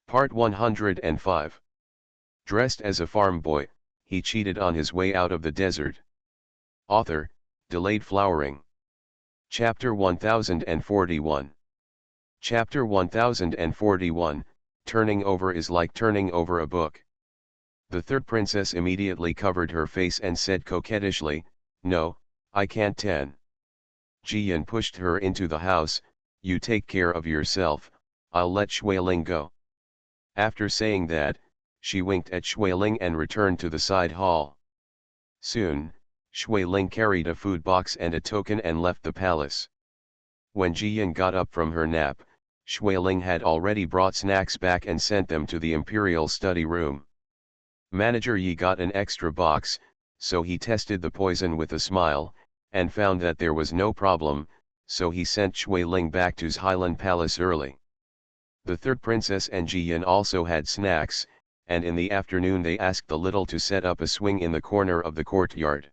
Part 105. Dressed as a farm boy, he cheated on his way out of the desert. Author, Delayed Flowering. Chapter 1041. Chapter 1041, Turning over is like turning over a book. The third princess immediately covered her face and said coquettishly, "No, I can't." Jiyan pushed her into the house. "You take care of yourself, I'll let Shuiling go." After saying that, she winked at Shuiling and returned to the side hall. Soon, Shuiling carried a food box and a token and left the palace. When Jiyan got up from her nap, Shuiling had already brought snacks back and sent them to the imperial study room. Manager Yi got an extra box, so he tested the poison with a smile, and found that there was no problem, so he sent Shuiling back to Highland Palace early. The third princess and Jiyan also had snacks, and in the afternoon they asked the little to set up a swing in the corner of the courtyard.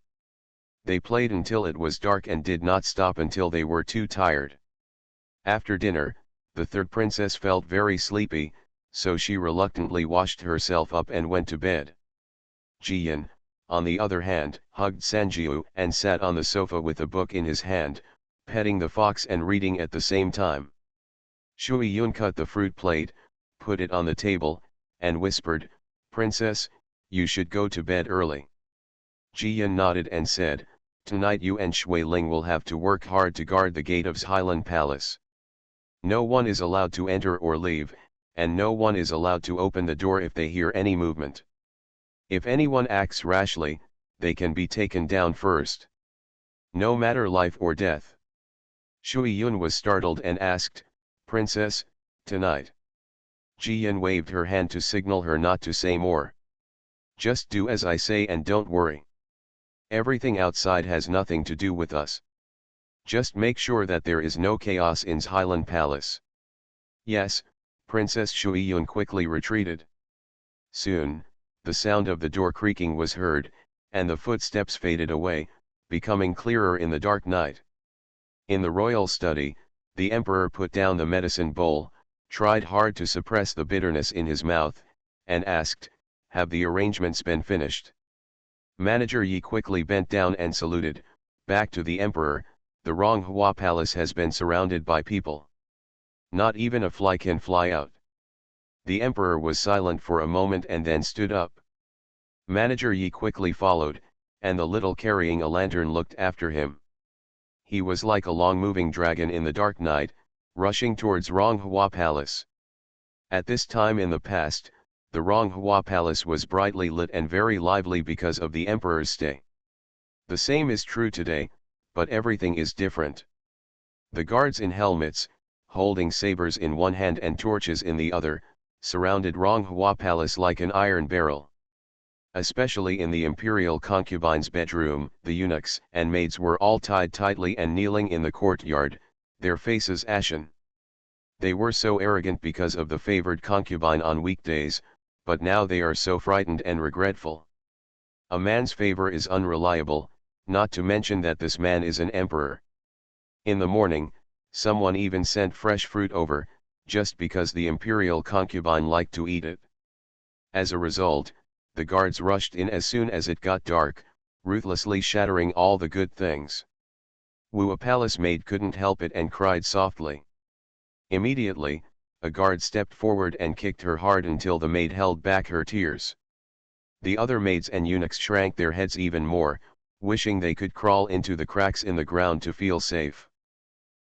They played until it was dark and did not stop until they were too tired. After dinner, the third princess felt very sleepy, so she reluctantly washed herself up and went to bed. Jiyan, on the other hand, hugged Sanjiu and sat on the sofa with a book in his hand, petting the fox and reading at the same time. Shui Yun cut the fruit plate, put it on the table, and whispered, "Princess, you should go to bed early." Jiyan nodded and said, "Tonight you and Shuiling will have to work hard to guard the gate of Highland Palace. No one is allowed to enter or leave, and no one is allowed to open the door if they hear any movement. If anyone acts rashly, they can be taken down first. No matter life or death." Shui Yun was startled and asked, "Princess, tonight?" Jiyan waved her hand to signal her not to say more. "Just do as I say and don't worry. Everything outside has nothing to do with us. Just make sure that there is no chaos in Highland Palace." "Yes, Princess." Shui Yun quickly retreated. Soon, the sound of the door creaking was heard, and the footsteps faded away, becoming clearer in the dark night. In the royal study, the emperor put down the medicine bowl, tried hard to suppress the bitterness in his mouth, and asked, "Have the arrangements been finished?" Manager Yi quickly bent down and saluted, "Back to the emperor, the Ronghua Palace has been surrounded by people. Not even a fly can fly out." The emperor was silent for a moment and then stood up. Manager Yi quickly followed, and the little carrying a lantern looked after him. He was like a long-moving dragon in the dark night, rushing towards Ronghua Palace. At this time in the past, the Ronghua Palace was brightly lit and very lively because of the emperor's stay. The same is true today, but everything is different. The guards in helmets, holding sabers in one hand and torches in the other, surrounded Ronghua Palace like an iron barrel. Especially in the imperial concubine's bedroom, the eunuchs and maids were all tied tightly and kneeling in the courtyard, their faces ashen. They were so arrogant because of the favored concubine on weekdays, but now they are so frightened and regretful. A man's favor is unreliable, not to mention that this man is an emperor. In the morning, someone even sent fresh fruit over, just because the imperial concubine liked to eat it. As a result, the guards rushed in as soon as it got dark, ruthlessly shattering all the good things. Wu, a palace maid, couldn't help it and cried softly. Immediately, a guard stepped forward and kicked her hard until the maid held back her tears. The other maids and eunuchs shrank their heads even more, wishing they could crawl into the cracks in the ground to feel safe.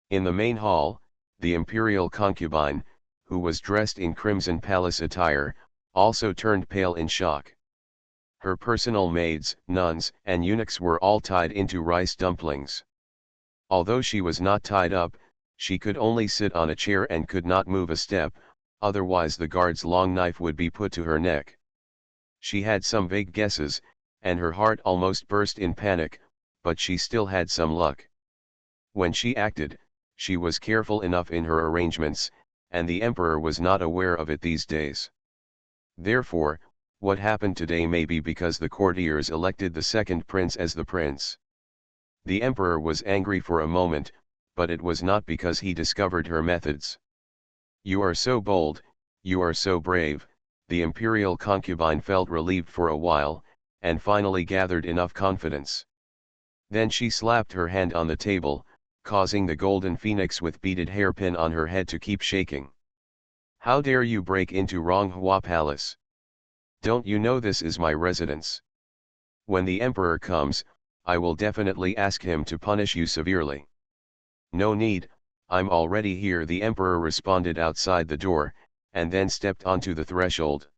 In the main hall, the imperial concubine, who was dressed in crimson palace attire, also turned pale in shock. Her personal maids, nuns, and eunuchs were all tied into rice dumplings. Although she was not tied up, she could only sit on a chair and could not move a step, otherwise the guard's long knife would be put to her neck. She had some vague guesses, and her heart almost burst in panic, but she still had some luck. When she acted, she was careful enough in her arrangements, and the emperor was not aware of it these days. Therefore, what happened today may be because the courtiers elected the second prince as the prince. The emperor was angry for a moment, but it was not because he discovered her methods. "You are so bold," you are so brave." The imperial concubine felt relieved for a while, and finally gathered enough confidence. Then she slapped her hand on the table, causing the golden phoenix with beaded hairpin on her head to keep shaking. "How dare you break into Ronghua Palace? Don't you know this is my residence? When the emperor comes, I will definitely ask him to punish you severely." "No need, I'm already here," the emperor responded outside the door, and then stepped onto the threshold.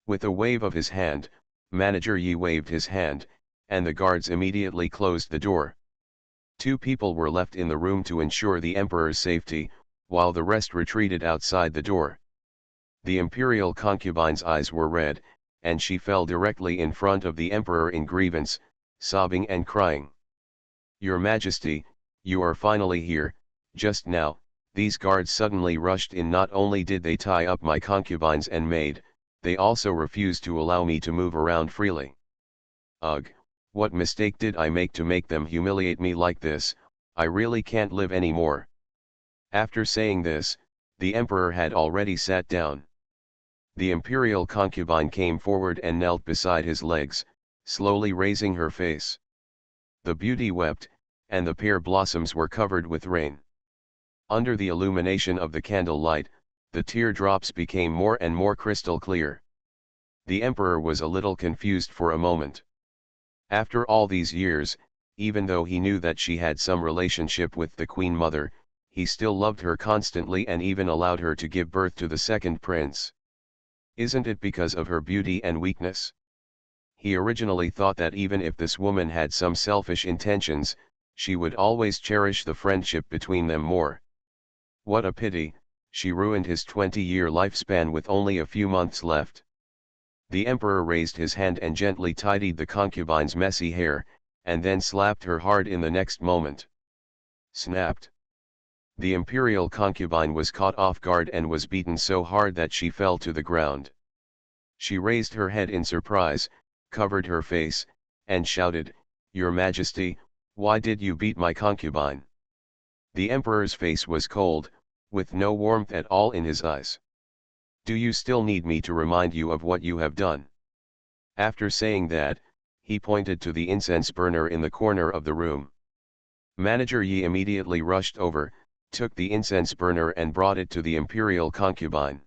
With a wave of his hand, Manager Yi waved his hand, and the guards immediately closed the door. 2 people were left in the room to ensure the emperor's safety, while the rest retreated outside the door. The imperial concubine's eyes were red, and she fell directly in front of the emperor in grievance, sobbing and crying. "Your Majesty, you are finally here." Just now, these guards suddenly rushed in. Not only did they tie up my concubines and maid, they also refused to allow me to move around freely. Ugh, what mistake did I make to make them humiliate me like this? I really can't live anymore. After saying this, the emperor had already sat down. The imperial concubine came forward and knelt beside his legs, slowly raising her face. The beauty wept, and the pear blossoms were covered with rain. Under the illumination of the candle light, the teardrops became more and more crystal clear. The emperor was a little confused for a moment. After all these years, even though he knew that she had some relationship with the Queen Mother, he still loved her constantly and even allowed her to give birth to the second prince. Isn't it because of her beauty and weakness? He originally thought that even if this woman had some selfish intentions, she would always cherish the friendship between them more. What a pity, she ruined his 20-year lifespan with only a few months left. The emperor raised his hand and gently tidied the concubine's messy hair, and then slapped her hard in the next moment. Snapped. The imperial concubine was caught off guard and was beaten so hard that she fell to the ground. She raised her head in surprise, covered her face, and shouted, "Your Majesty, why did you beat my concubine?" The emperor's face was cold, with no warmth at all in his eyes. "Do you still need me to remind you of what you have done?" After saying that, he pointed to the incense burner in the corner of the room. Manager Yi immediately rushed over, took the incense burner and brought it to the imperial concubine.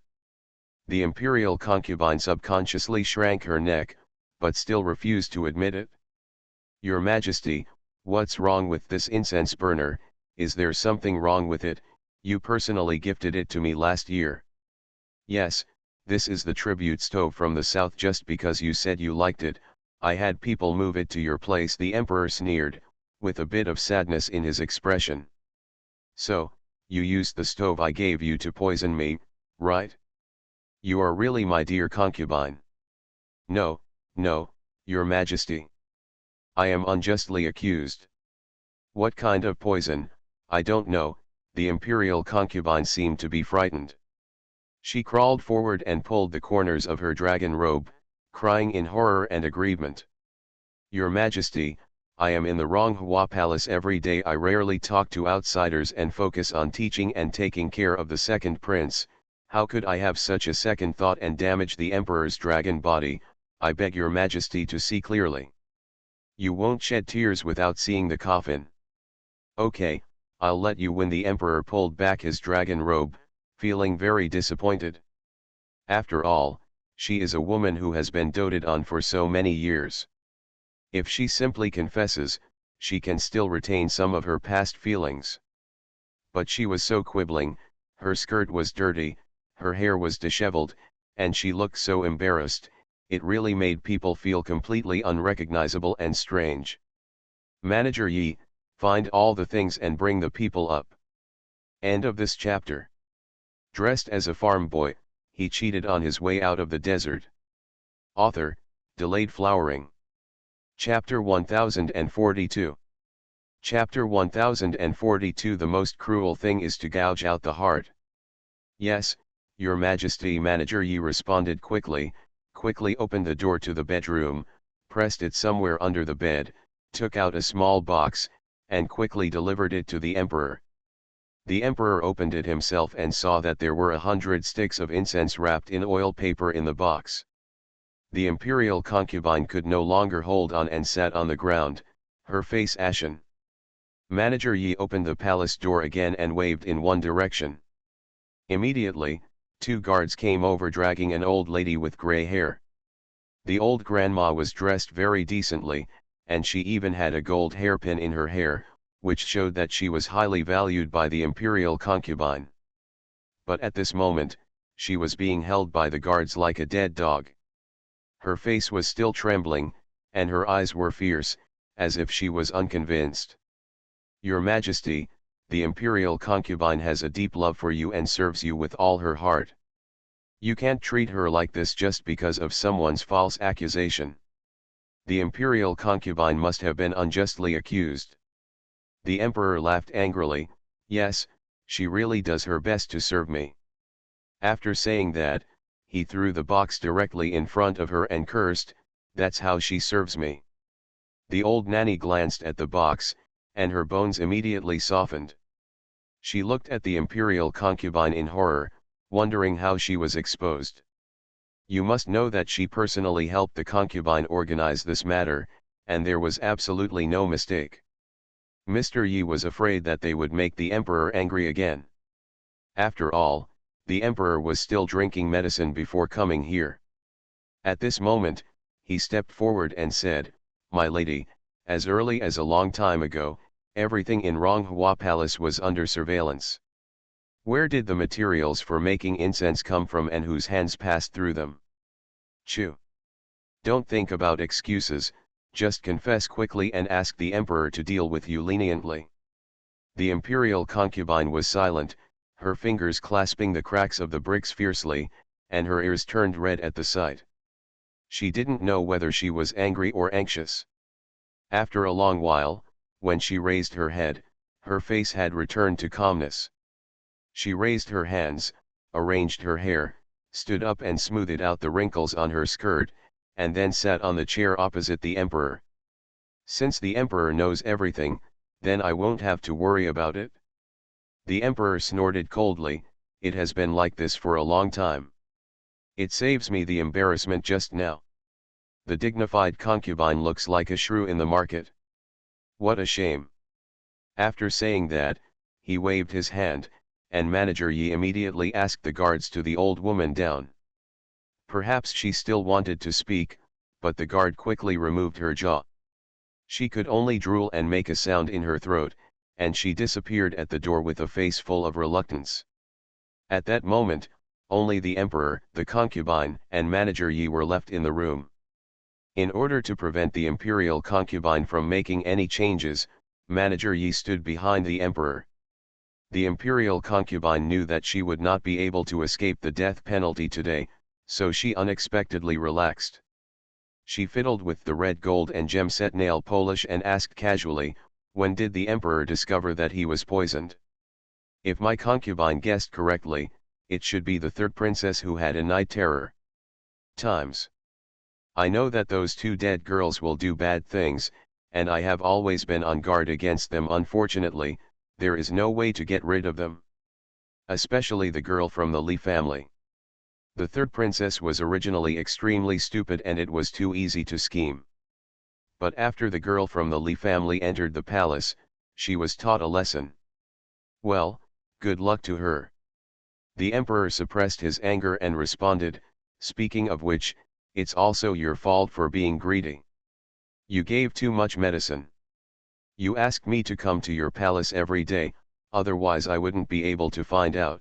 The imperial concubine subconsciously shrank her neck, but still refused to admit it. "Your Majesty, what's wrong with this incense burner? Is there something wrong with it? You personally gifted it to me last year." "Yes, this is the tribute stove from the south. Just because you said you liked it, I had people move it to your place," the emperor sneered, with a bit of sadness in his expression. "So, you used the stove I gave you to poison me, right? You are really my dear concubine." "No, no, Your Majesty. I am unjustly accused." "What kind of poison? I don't know." The imperial concubine seemed to be frightened. She crawled forward and pulled the corners of her dragon robe, crying in horror and aggrievement. "Your Majesty, I am in the Ronghua Palace every day. I rarely talk to outsiders and focus on teaching and taking care of the second prince. How could I have such a second thought and damage the emperor's dragon body? I beg Your Majesty to see clearly." "You won't shed tears without seeing the coffin." "Okay, I'll let you win." The emperor pulled back his dragon robe, feeling very disappointed. After all, she is a woman who has been doted on for so many years. If she simply confesses, she can still retain some of her past feelings. But she was so quibbling, her skirt was dirty, her hair was disheveled, and she looked so embarrassed, it really made people feel completely unrecognizable and strange. Manager Yi, find all the things and bring the people up. End of this chapter. Dressed as a farm boy, he cheated on his way out of the desert. Author, Delayed Flowering. Chapter 1042. Chapter 1042. The most cruel thing is to gouge out the heart. Yes, Your Majesty. Manager Yi responded quickly opened the door to the bedroom, pressed it somewhere under the bed, took out a small box, and quickly delivered it to the emperor. The emperor opened it himself and saw that there were 100 sticks of incense wrapped in oil paper in the box. The imperial concubine could no longer hold on and sat on the ground, her face ashen. Manager Yi opened the palace door again and waved in one direction. Immediately, 2 guards came over dragging an old lady with grey hair. The old grandma was dressed very decently, and she even had a gold hairpin in her hair, which showed that she was highly valued by the imperial concubine. But at this moment, she was being held by the guards like a dead dog. Her face was still trembling, and her eyes were fierce, as if she was unconvinced. "Your Majesty, the imperial concubine has a deep love for you and serves you with all her heart. You can't treat her like this just because of someone's false accusation. The imperial concubine must have been unjustly accused." The emperor laughed angrily. "Yes, she really does her best to serve me." After saying that, he threw the box directly in front of her and cursed, "That's how she serves me." The old nanny glanced at the box, and her bones immediately softened. She looked at the imperial concubine in horror, wondering how she was exposed. You must know that she personally helped the concubine organize this matter, and there was absolutely no mistake. Mr. Yi was afraid that they would make the emperor angry again. After all, the emperor was still drinking medicine before coming here. At this moment, he stepped forward and said, "My lady, as early as a long time ago, everything in Ronghua Palace was under surveillance. Where did the materials for making incense come from and whose hands passed through them? Chew. Don't think about excuses, just confess quickly and ask the emperor to deal with you leniently." The imperial concubine was silent, her fingers clasping the cracks of the bricks fiercely, and her ears turned red at the sight. She didn't know whether she was angry or anxious. After a long while, when she raised her head, her face had returned to calmness. She raised her hands, arranged her hair, stood up and smoothed out the wrinkles on her skirt, and then sat on the chair opposite the emperor. "Since the emperor knows everything, then I won't have to worry about it." The emperor snorted coldly, "It has been like this for a long time. It saves me the embarrassment just now. The dignified concubine looks like a shrew in the market. What a shame." After saying that, he waved his hand, and Manager Yi immediately asked the guards to the old woman down. Perhaps she still wanted to speak, but the guard quickly removed her jaw. She could only drool and make a sound in her throat, and she disappeared at the door with a face full of reluctance. At that moment, only the emperor, the concubine, and Manager Yi were left in the room. In order to prevent the imperial concubine from making any changes, Manager Yi stood behind the emperor. The imperial concubine knew that she would not be able to escape the death penalty today, so she unexpectedly relaxed. She fiddled with the red gold and gem-set nail polish and asked casually, "When did the emperor discover that he was poisoned?" If my concubine guessed correctly, it should be the third princess who had a night terror. Times. I know that those 2 dead girls will do bad things, and I have always been on guard against them. Unfortunately, there is no way to get rid of them. Especially the girl from the Li family. The third princess was originally extremely stupid and it was too easy to scheme. But after the girl from the Li family entered the palace, she was taught a lesson. Well, good luck to her. The emperor suppressed his anger and responded, "Speaking of which, it's also your fault for being greedy. You gave too much medicine. You asked me to come to your palace every day, otherwise I wouldn't be able to find out.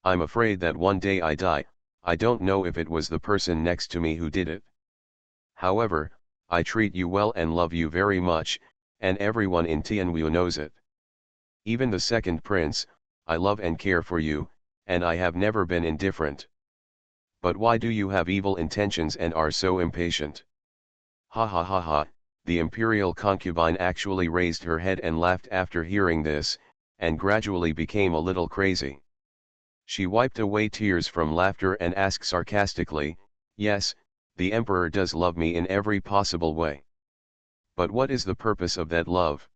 I'm afraid that one day I die, I don't know if it was the person next to me who did it. However, I treat you well and love you very much, and everyone in Tianwu knows it. Even the second prince, I love and care for you, and I have never been indifferent. But why do you have evil intentions and are so impatient?" Ha ha ha ha, the imperial concubine actually raised her head and laughed after hearing this, and gradually became a little crazy. She wiped away tears from laughter and asked sarcastically, "Yes, the emperor does love me in every possible way. But what is the purpose of that love?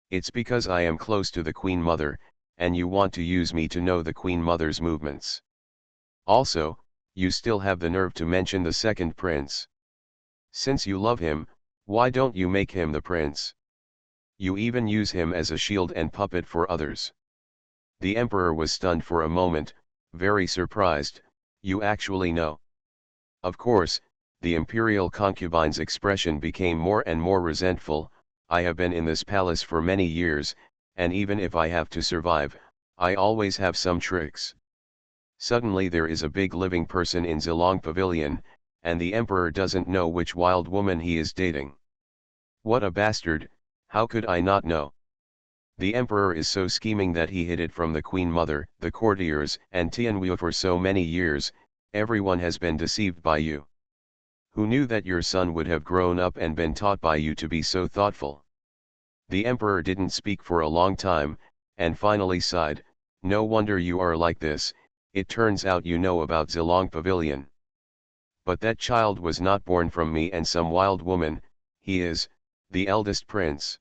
It's because I am close to the Queen Mother, and you want to use me to know the Queen Mother's movements. Also, you still have the nerve to mention the second prince. Since you love him, why don't you make him the prince? You even use him as a shield and puppet for others. The emperor was stunned for a moment, very surprised. You actually know? Of course, the imperial concubine's expression became more and more resentful. I have been in this palace for many years, and even if I have to survive, I always have some tricks. Suddenly there is a big living person in Zilong Pavilion, and the emperor doesn't know which wild woman he is dating. What a bastard, how could I not know? The emperor is so scheming that he hid it from the Queen Mother, the courtiers, and Tianwu for so many years. Everyone has been deceived by you. Who knew that your son would have grown up and been taught by you to be so thoughtful? The emperor didn't speak for a long time, and finally sighed, no wonder you are like this, it turns out you know about Zilong Pavilion. But that child was not born from me and some wild woman, he is, the eldest prince.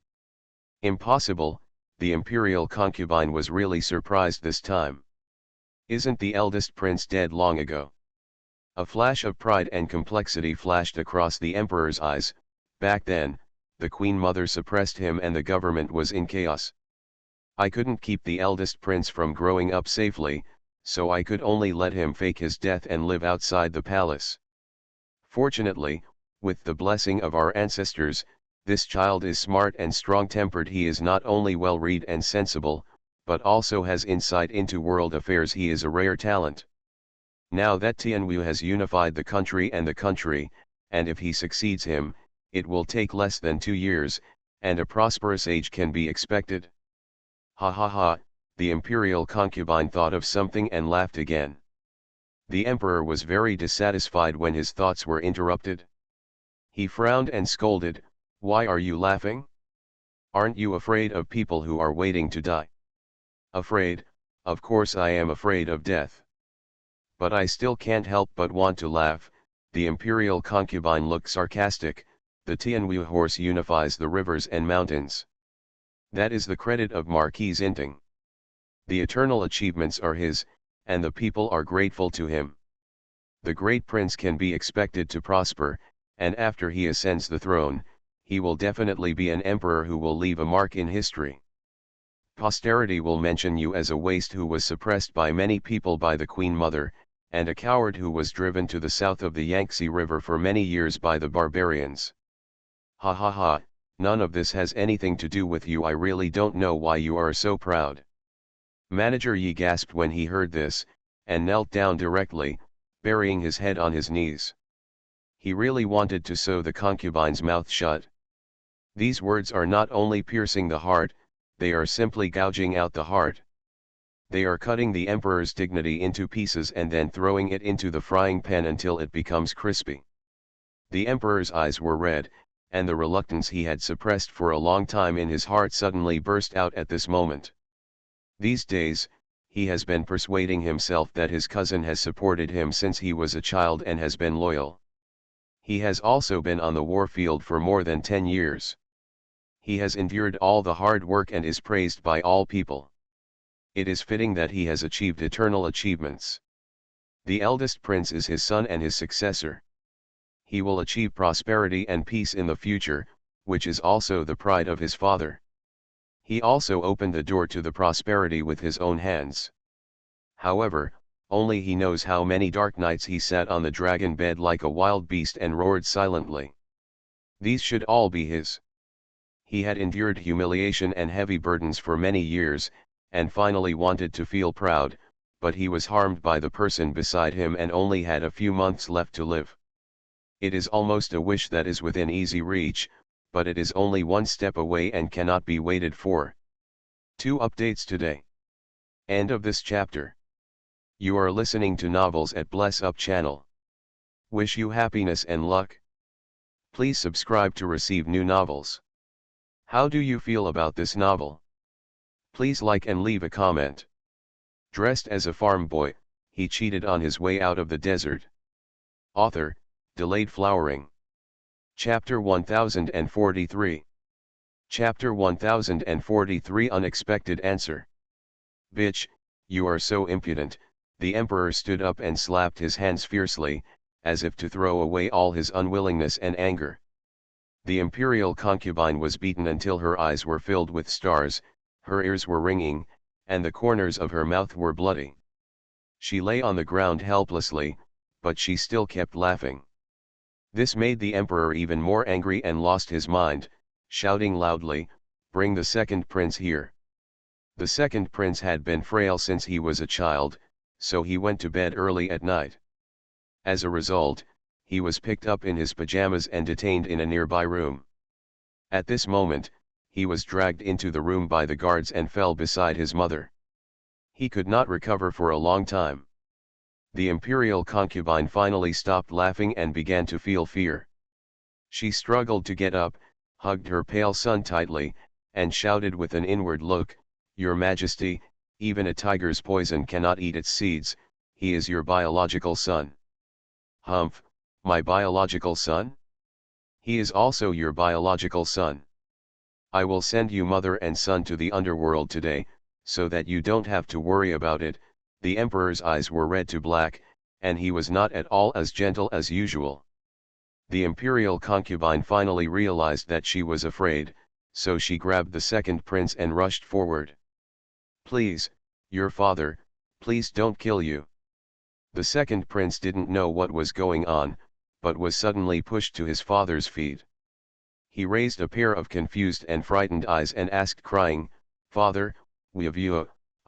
Impossible, the imperial concubine was really surprised this time. Isn't the eldest prince dead long ago? A flash of pride and complexity flashed across the emperor's eyes. Back then, the Queen Mother suppressed him and the government was in chaos. I couldn't keep the eldest prince from growing up safely, so I could only let him fake his death and live outside the palace. Fortunately, with the blessing of our ancestors, this child is smart and strong-tempered. He is not only well-read and sensible, but also has insight into world affairs. He is a rare talent. Now that Tianwu has unified the country, and if he succeeds him, it will take less than 2 years, and a prosperous age can be expected. Ha ha ha, the imperial concubine thought of something and laughed again. The emperor was very dissatisfied when his thoughts were interrupted. He frowned and scolded, why are you laughing? Aren't you afraid of people who are waiting to die? Afraid, of course I am afraid of death. But I still can't help but want to laugh. The imperial concubine looked sarcastic. The Tianwu horse unifies the rivers and mountains. That is the credit of Marquis Inting. The eternal achievements are his, and the people are grateful to him. The great prince can be expected to prosper, and after he ascends the throne, he will definitely be an emperor who will leave a mark in history. Posterity will mention you as a waste who was suppressed by many people by the Queen Mother, and a coward who was driven to the south of the Yangtze River for many years by the barbarians. Ha ha ha, none of this has anything to do with you. I really don't know why you are so proud. Manager Yi gasped when he heard this, and knelt down directly, burying his head on his knees. He really wanted to sew the concubine's mouth shut. These words are not only piercing the heart, they are simply gouging out the heart. They are cutting the emperor's dignity into pieces and then throwing it into the frying pan until it becomes crispy. The emperor's eyes were red, and the reluctance he had suppressed for a long time in his heart suddenly burst out at this moment. These days, he has been persuading himself that his cousin has supported him since he was a child and has been loyal. He has also been on the warfield for more than 10 years. He has endured all the hard work and is praised by all people. It is fitting that he has achieved eternal achievements. The eldest prince is his son and his successor. He will achieve prosperity and peace in the future, which is also the pride of his father. He also opened the door to the prosperity with his own hands. However, only he knows how many dark nights he sat on the dragon bed like a wild beast and roared silently. These should all be his. He had endured humiliation and heavy burdens for many years, and finally wanted to feel proud, but he was harmed by the person beside him and only had a few months left to live. It is almost a wish that is within easy reach, but it is only one step away and cannot be waited for. 2 updates today. End of this chapter. You are listening to Novels at Bless Up channel. Wish you happiness and luck. Please subscribe to receive new novels. How do you feel about this novel? Please like and leave a comment. Dressed as a farm boy, he cheated on his way out of the desert. Author, Delayed Flowering. Chapter 1043. Chapter 1043 Unexpected Answer. Bitch, you are so impudent. The emperor stood up and slapped his hands fiercely, as if to throw away all his unwillingness and anger. The imperial concubine was beaten until her eyes were filled with stars, her ears were ringing, and the corners of her mouth were bloody. She lay on the ground helplessly, but she still kept laughing. This made the emperor even more angry and lost his mind, shouting loudly, "Bring the second prince here." The second prince had been frail since he was a child, so he went to bed early at night. As a result, he was picked up in his pajamas and detained in a nearby room. At this moment, he was dragged into the room by the guards and fell beside his mother. He could not recover for a long time. The imperial concubine finally stopped laughing and began to feel fear. She struggled to get up, hugged her pale son tightly, and shouted with an inward look, "Your Majesty, even a tiger's poison cannot eat its seeds, he is your biological son." "Humph, my biological son? He is also your biological son. I will send you mother and son to the underworld today, so that you don't have to worry about it." The emperor's eyes were red to black, and he was not at all as gentle as usual. The imperial concubine finally realized that she was afraid, so she grabbed the second prince and rushed forward. "Please, your father, please don't kill you." The second prince didn't know what was going on, but was suddenly pushed to his father's feet. He raised a pair of confused and frightened eyes and asked, crying, "Father,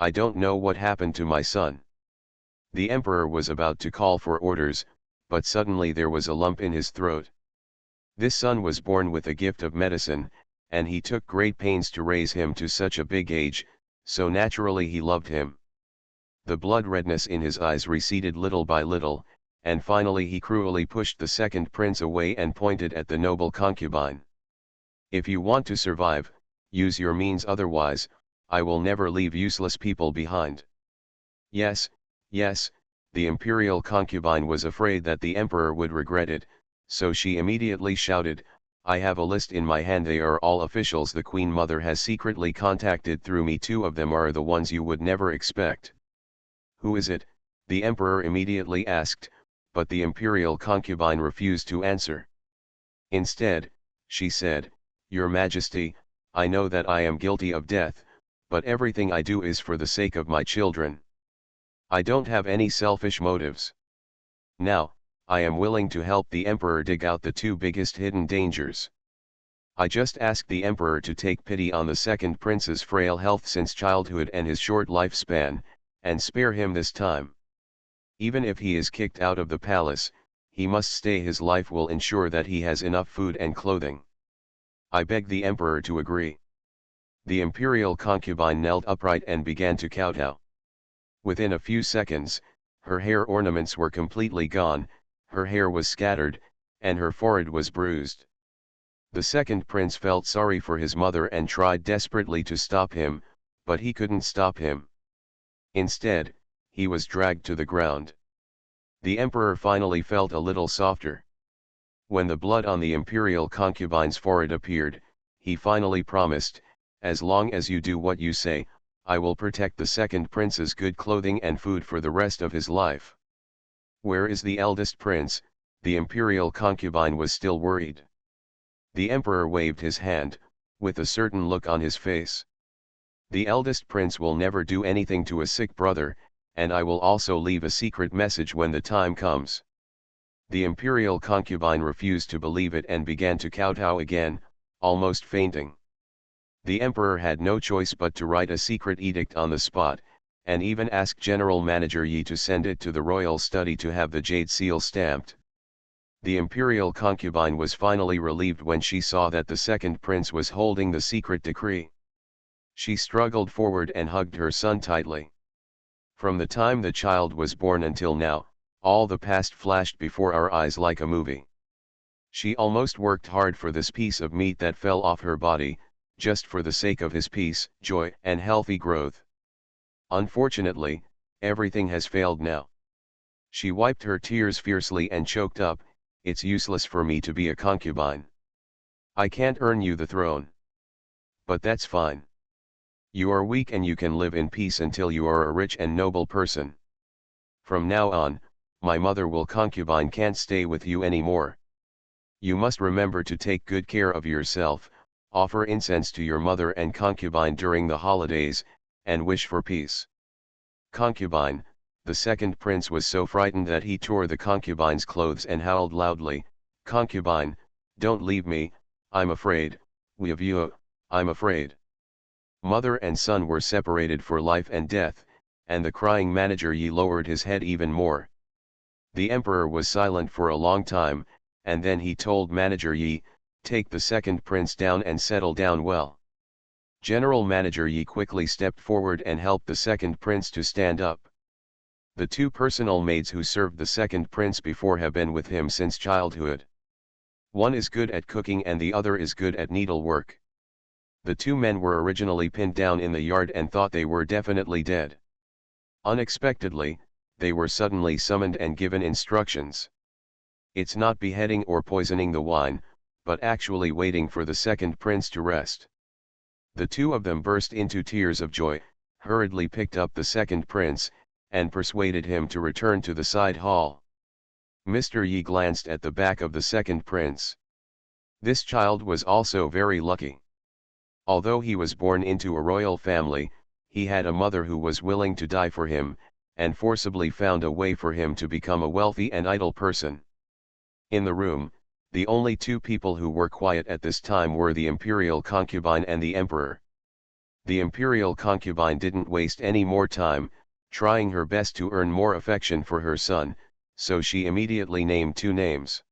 I don't know what happened to my son." The emperor was about to call for orders, but suddenly there was a lump in his throat. This son was born with a gift of medicine, and he took great pains to raise him to such a big age, so naturally he loved him. The blood redness in his eyes receded little by little, and finally he cruelly pushed the second prince away and pointed at the noble concubine. "If you want to survive, use your means, otherwise, I will never leave useless people behind." Yes, yes, the imperial concubine was afraid that the emperor would regret it, so she immediately shouted, "I have a list in my hand. They are all officials the Queen Mother has secretly contacted through me. 2 of them are the ones you would never expect." "Who is it?" the emperor immediately asked, but the imperial concubine refused to answer. Instead, she said, "Your Majesty, I know that I am guilty of death, but everything I do is for the sake of my children. I don't have any selfish motives. Now, I am willing to help the emperor dig out the 2 biggest hidden dangers. I just ask the emperor to take pity on the second prince's frail health since childhood and his short lifespan, and spare him this time. Even if he is kicked out of the palace, he must stay. His life will ensure that he has enough food and clothing. I beg the emperor to agree." The imperial concubine knelt upright and began to kowtow. Within a few seconds, her hair ornaments were completely gone, her hair was scattered, and her forehead was bruised. The second prince felt sorry for his mother and tried desperately to stop him, but he couldn't stop him. Instead, he was dragged to the ground. The emperor finally felt a little softer. When the blood on the imperial concubine's forehead appeared, he finally promised, "As long as you do what you say, I will protect the second prince's good clothing and food for the rest of his life." "Where is the eldest prince?" The imperial concubine was still worried. The emperor waved his hand, with a certain look on his face. "The eldest prince will never do anything to a sick brother, and I will also leave a secret message when the time comes." The imperial concubine refused to believe it and began to kowtow again, almost fainting. The emperor had no choice but to write a secret edict on the spot, and even ask General Manager Yi to send it to the royal study to have the jade seal stamped. The imperial concubine was finally relieved when she saw that the second prince was holding the secret decree. She struggled forward and hugged her son tightly. From the time the child was born until now, all the past flashed before our eyes like a movie. She almost worked hard for this piece of meat that fell off her body, just for the sake of his peace, joy, and healthy growth. Unfortunately, everything has failed now. She wiped her tears fiercely and choked up, "It's useless for me to be a concubine. I can't earn you the throne. But that's fine. You are weak and you can live in peace until you are a rich and noble person. From now on, my mother will concubine can't stay with you anymore. You must remember to take good care of yourself, offer incense to your mother and concubine during the holidays, and wish for peace. Concubine, the second prince was so frightened that he tore the concubine's clothes and howled loudly, "Concubine, don't leave me, I'm afraid, I'm afraid." Mother and son were separated for life and death, and the crying manager Yi lowered his head even more. The emperor was silent for a long time, and then he told manager Yi, "Take the second prince down and settle down well." General manager Yi quickly stepped forward and helped the second prince to stand up. The two personal maids who served the second prince before have been with him since childhood. One is good at cooking and the other is good at needlework. The two men were originally pinned down in the yard and thought they were definitely dead. Unexpectedly, they were suddenly summoned and given instructions. It's not beheading or poisoning the wine, but actually waiting for the second prince to rest. The two of them burst into tears of joy, hurriedly picked up the second prince, and persuaded him to return to the side hall. Mr. Yi glanced at the back of the second prince. This child was also very lucky. Although he was born into a royal family, he had a mother who was willing to die for him, and forcibly found a way for him to become a wealthy and idle person. In the room, the only two people who were quiet at this time were the imperial concubine and the emperor. The imperial concubine didn't waste any more time, trying her best to earn more affection for her son, so she immediately named two names.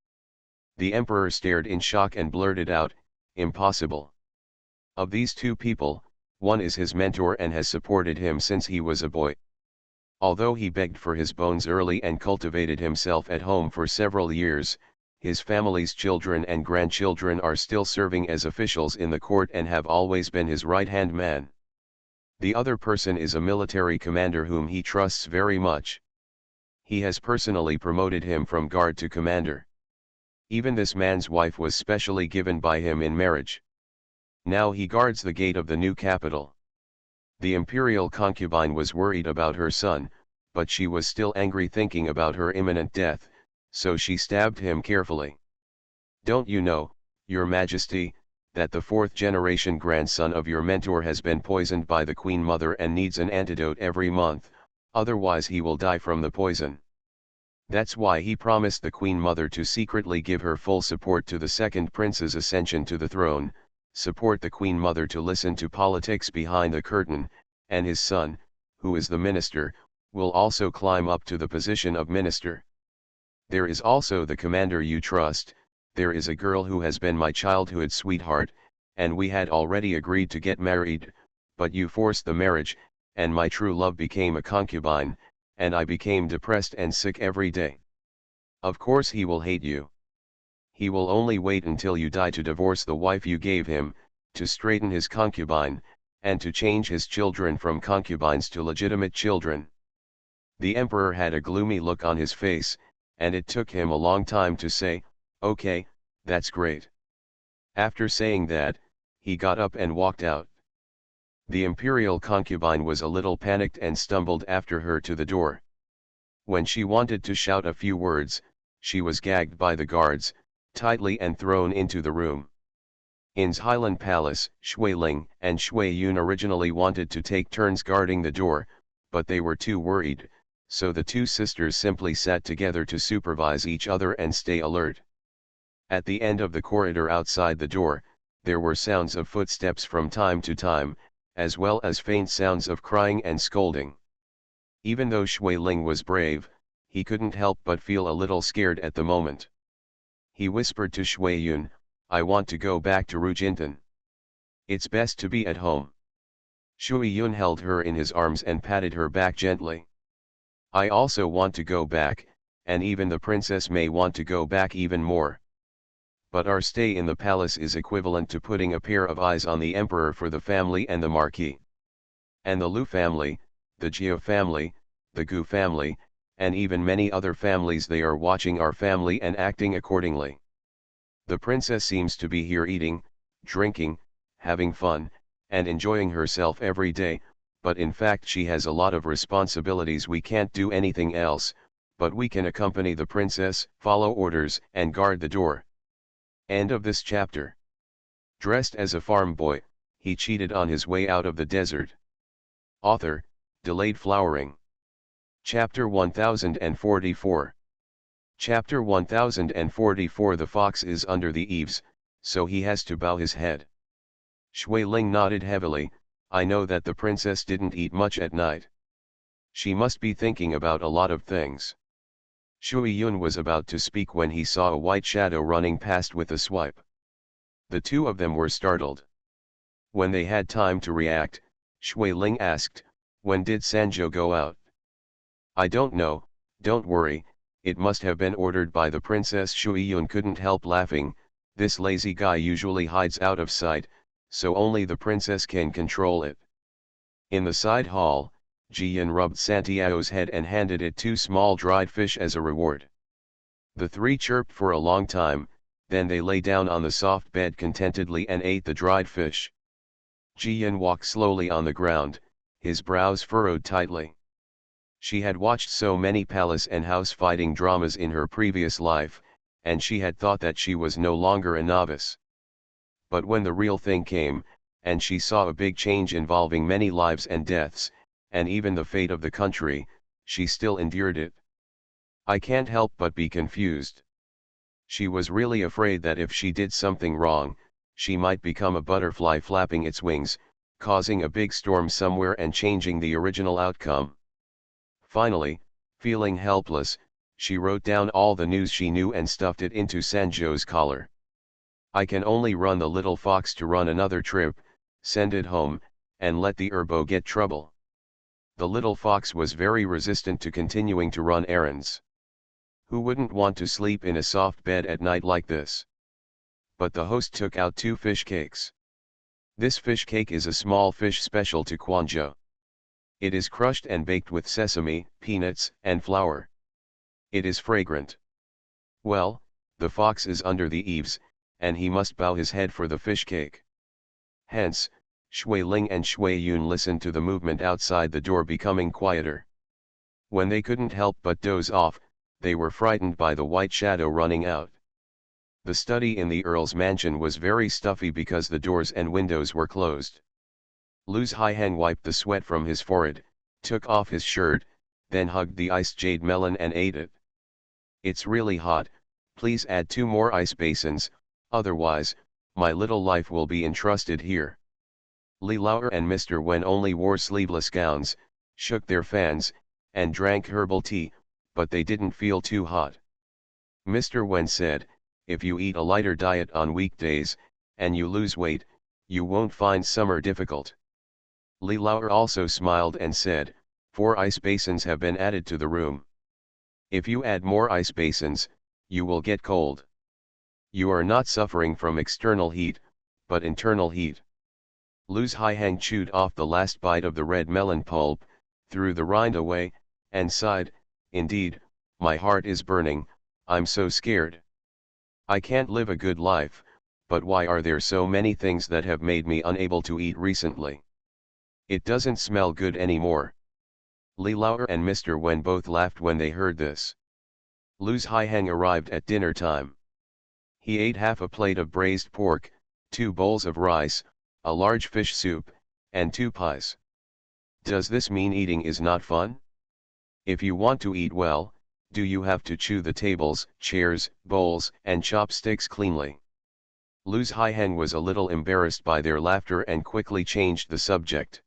The emperor stared in shock and blurted out, "Impossible. Of these two people, one is his mentor and has supported him since he was a boy. Although he begged for his bones early and cultivated himself at home for several years, his family's children and grandchildren are still serving as officials in the court and have always been his right-hand man. The other person is a military commander whom he trusts very much. He has personally promoted him from guard to commander. Even this man's wife was specially given by him in marriage. Now he guards the gate of the new capital." The imperial concubine was worried about her son, but she was still angry thinking about her imminent death, so she stabbed him carefully. "Don't you know, Your Majesty, that the fourth-generation grandson of your mentor has been poisoned by the Queen Mother and needs an antidote every month, otherwise he will die from the poison. That's why he promised the Queen Mother to secretly give her full support to the second prince's ascension to the throne, support the Queen Mother to listen to politics behind the curtain, and his son, who is the minister, will also climb up to the position of minister. There is also the commander you trust. There is a girl who has been my childhood sweetheart, and we had already agreed to get married, but you forced the marriage, and my true love became a concubine, and I became depressed and sick every day. Of course he will hate you. He will only wait until you die to divorce the wife you gave him, to straighten his concubine, and to change his children from concubines to legitimate children." The emperor had a gloomy look on his face, and it took him a long time to say, "Okay, that's great." After saying that, he got up and walked out. The imperial concubine was a little panicked and stumbled after her to the door. When she wanted to shout a few words, she was gagged by the guards, tightly and thrown into the room. In Highland Palace, Shui Ling and Shui Yun originally wanted to take turns guarding the door, but they were too worried, so the two sisters simply sat together to supervise each other and stay alert. At the end of the corridor outside the door, there were sounds of footsteps from time to time, as well as faint sounds of crying and scolding. Even though Shui Ling was brave, he couldn't help but feel a little scared at the moment. He whispered to Shui Yun, "I want to go back to Rujintan. It's best to be at home." Shui Yun held her in his arms and patted her back gently. "I also want to go back, and even the princess may want to go back even more. But our stay in the palace is equivalent to putting a pair of eyes on the emperor for the family and the marquis. And the Lu family, the Jia family, the Gu family, and even many other families, they are watching our family and acting accordingly. The princess seems to be here eating, drinking, having fun, and enjoying herself every day, but in fact she has a lot of responsibilities. We can't do anything else, but we can accompany the princess, follow orders, and guard the door. End of this chapter. Dressed as a farm boy, he cheated on his way out of the desert. Author, Delayed Flowering. Chapter 1044. Chapter 1044. The fox is under the eaves, so he has to bow his head. Shui Ling nodded heavily. I know that the princess didn't eat much at night. She must be thinking about a lot of things. Shui Yun was about to speak when he saw a white shadow running past with a swipe. The two of them were startled. When they had time to react, Shui Ling asked, "When did Sanjo go out?" "I don't know, don't worry, it must have been ordered by the princess." Shui Yun couldn't help laughing. This lazy guy usually hides out of sight, so only the princess can control it. In the side hall, Jiyan rubbed Santiago's head and handed it 2 small dried fish as a reward. The three chirped for a long time, then they lay down on the soft bed contentedly and ate the dried fish. Jiyan walked slowly on the ground, his brows furrowed tightly. She had watched so many palace and house fighting dramas in her previous life, and she had thought that she was no longer a novice. But when the real thing came, and she saw a big change involving many lives and deaths, and even the fate of the country, she still endured it. "I can't help but be confused." She was really afraid that if she did something wrong, she might become a butterfly flapping its wings, causing a big storm somewhere and changing the original outcome. Finally, feeling helpless, she wrote down all the news she knew and stuffed it into Sanjo's collar. "I can only run the little fox to run another trip, send it home, and let the Erbo get trouble." The little fox was very resistant to continuing to run errands. Who wouldn't want to sleep in a soft bed at night like this? But the host took out 2 fish cakes. This fish cake is a small fish special to Quanzhou. It is crushed and baked with sesame, peanuts, and flour. It is fragrant. Well, the fox is under the eaves, and he must bow his head for the fish cake. Hence, Shui Ling and Shui Yun listened to the movement outside the door becoming quieter. When they couldn't help but doze off, they were frightened by the white shadow running out. The study in the Earl's mansion was very stuffy because the doors and windows were closed. Luz Haiheng wiped the sweat from his forehead, took off his shirt, then hugged the iced jade melon and ate it. "It's really hot, please add 2 more ice basins, otherwise, my little life will be entrusted here." Li Lauer and Mr. Wen only wore sleeveless gowns, shook their fans, and drank herbal tea, but they didn't feel too hot. Mr. Wen said, "If you eat a lighter diet on weekdays, and you lose weight, you won't find summer difficult." Li Lauer also smiled and said, 4 ice basins have been added to the room. If you add more ice basins, you will get cold. You are not suffering from external heat, but internal heat. Luz Haiheng chewed off the last bite of the red melon pulp, threw the rind away, and sighed, "Indeed, my heart is burning, I'm so scared. I can't live a good life, but why are there so many things that have made me unable to eat recently? It doesn't smell good anymore." Li Lauer and Mr. Wen both laughed when they heard this. Luz Haiheng arrived at dinner time. He ate half a plate of braised pork, 2 bowls of rice, a large fish soup, and 2 pies. Does this mean eating is not fun? If you want to eat well, do you have to chew the tables, chairs, bowls, and chopsticks cleanly? Luz Haiheng was a little embarrassed by their laughter and quickly changed the subject.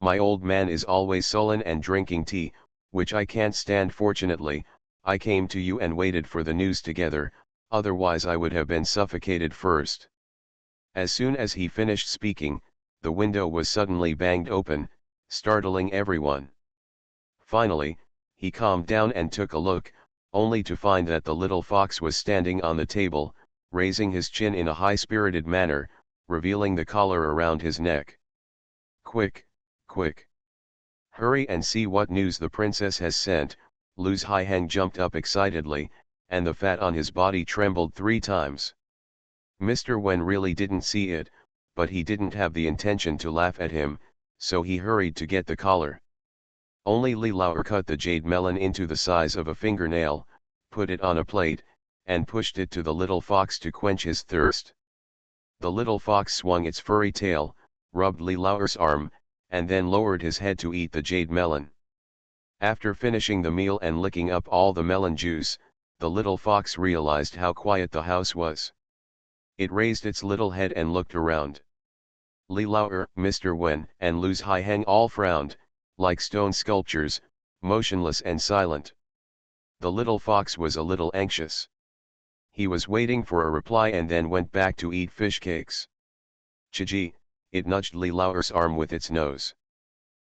"My old man is always sullen and drinking tea, which I can't stand. Fortunately, I came to you and waited for the news together, otherwise I would have been suffocated first." As soon as he finished speaking, the window was suddenly banged open, startling everyone. Finally, he calmed down and took a look, only to find that the little fox was standing on the table, raising his chin in a high-spirited manner, revealing the collar around his neck. "Quick, quick! Hurry and see what news the princess has sent." Luz Haiheng jumped up excitedly, and the fat on his body trembled 3 times. Mr. Wen really didn't see it, but he didn't have the intention to laugh at him, so he hurried to get the collar. Only Li Lauer cut the jade melon into the size of a fingernail, put it on a plate, and pushed it to the little fox to quench his thirst. The little fox swung its furry tail, rubbed Li Lauer's arm, and then lowered his head to eat the jade melon. After finishing the meal and licking up all the melon juice, the little fox realized how quiet the house was. It raised its little head and looked around. Li Lauer, Mr. Wen, and Luz Haiheng all frowned, like stone sculptures, motionless and silent. The little fox was a little anxious. He was waiting for a reply and then went back to eat fish cakes. Chiji, it nudged Li Lauer's arm with its nose.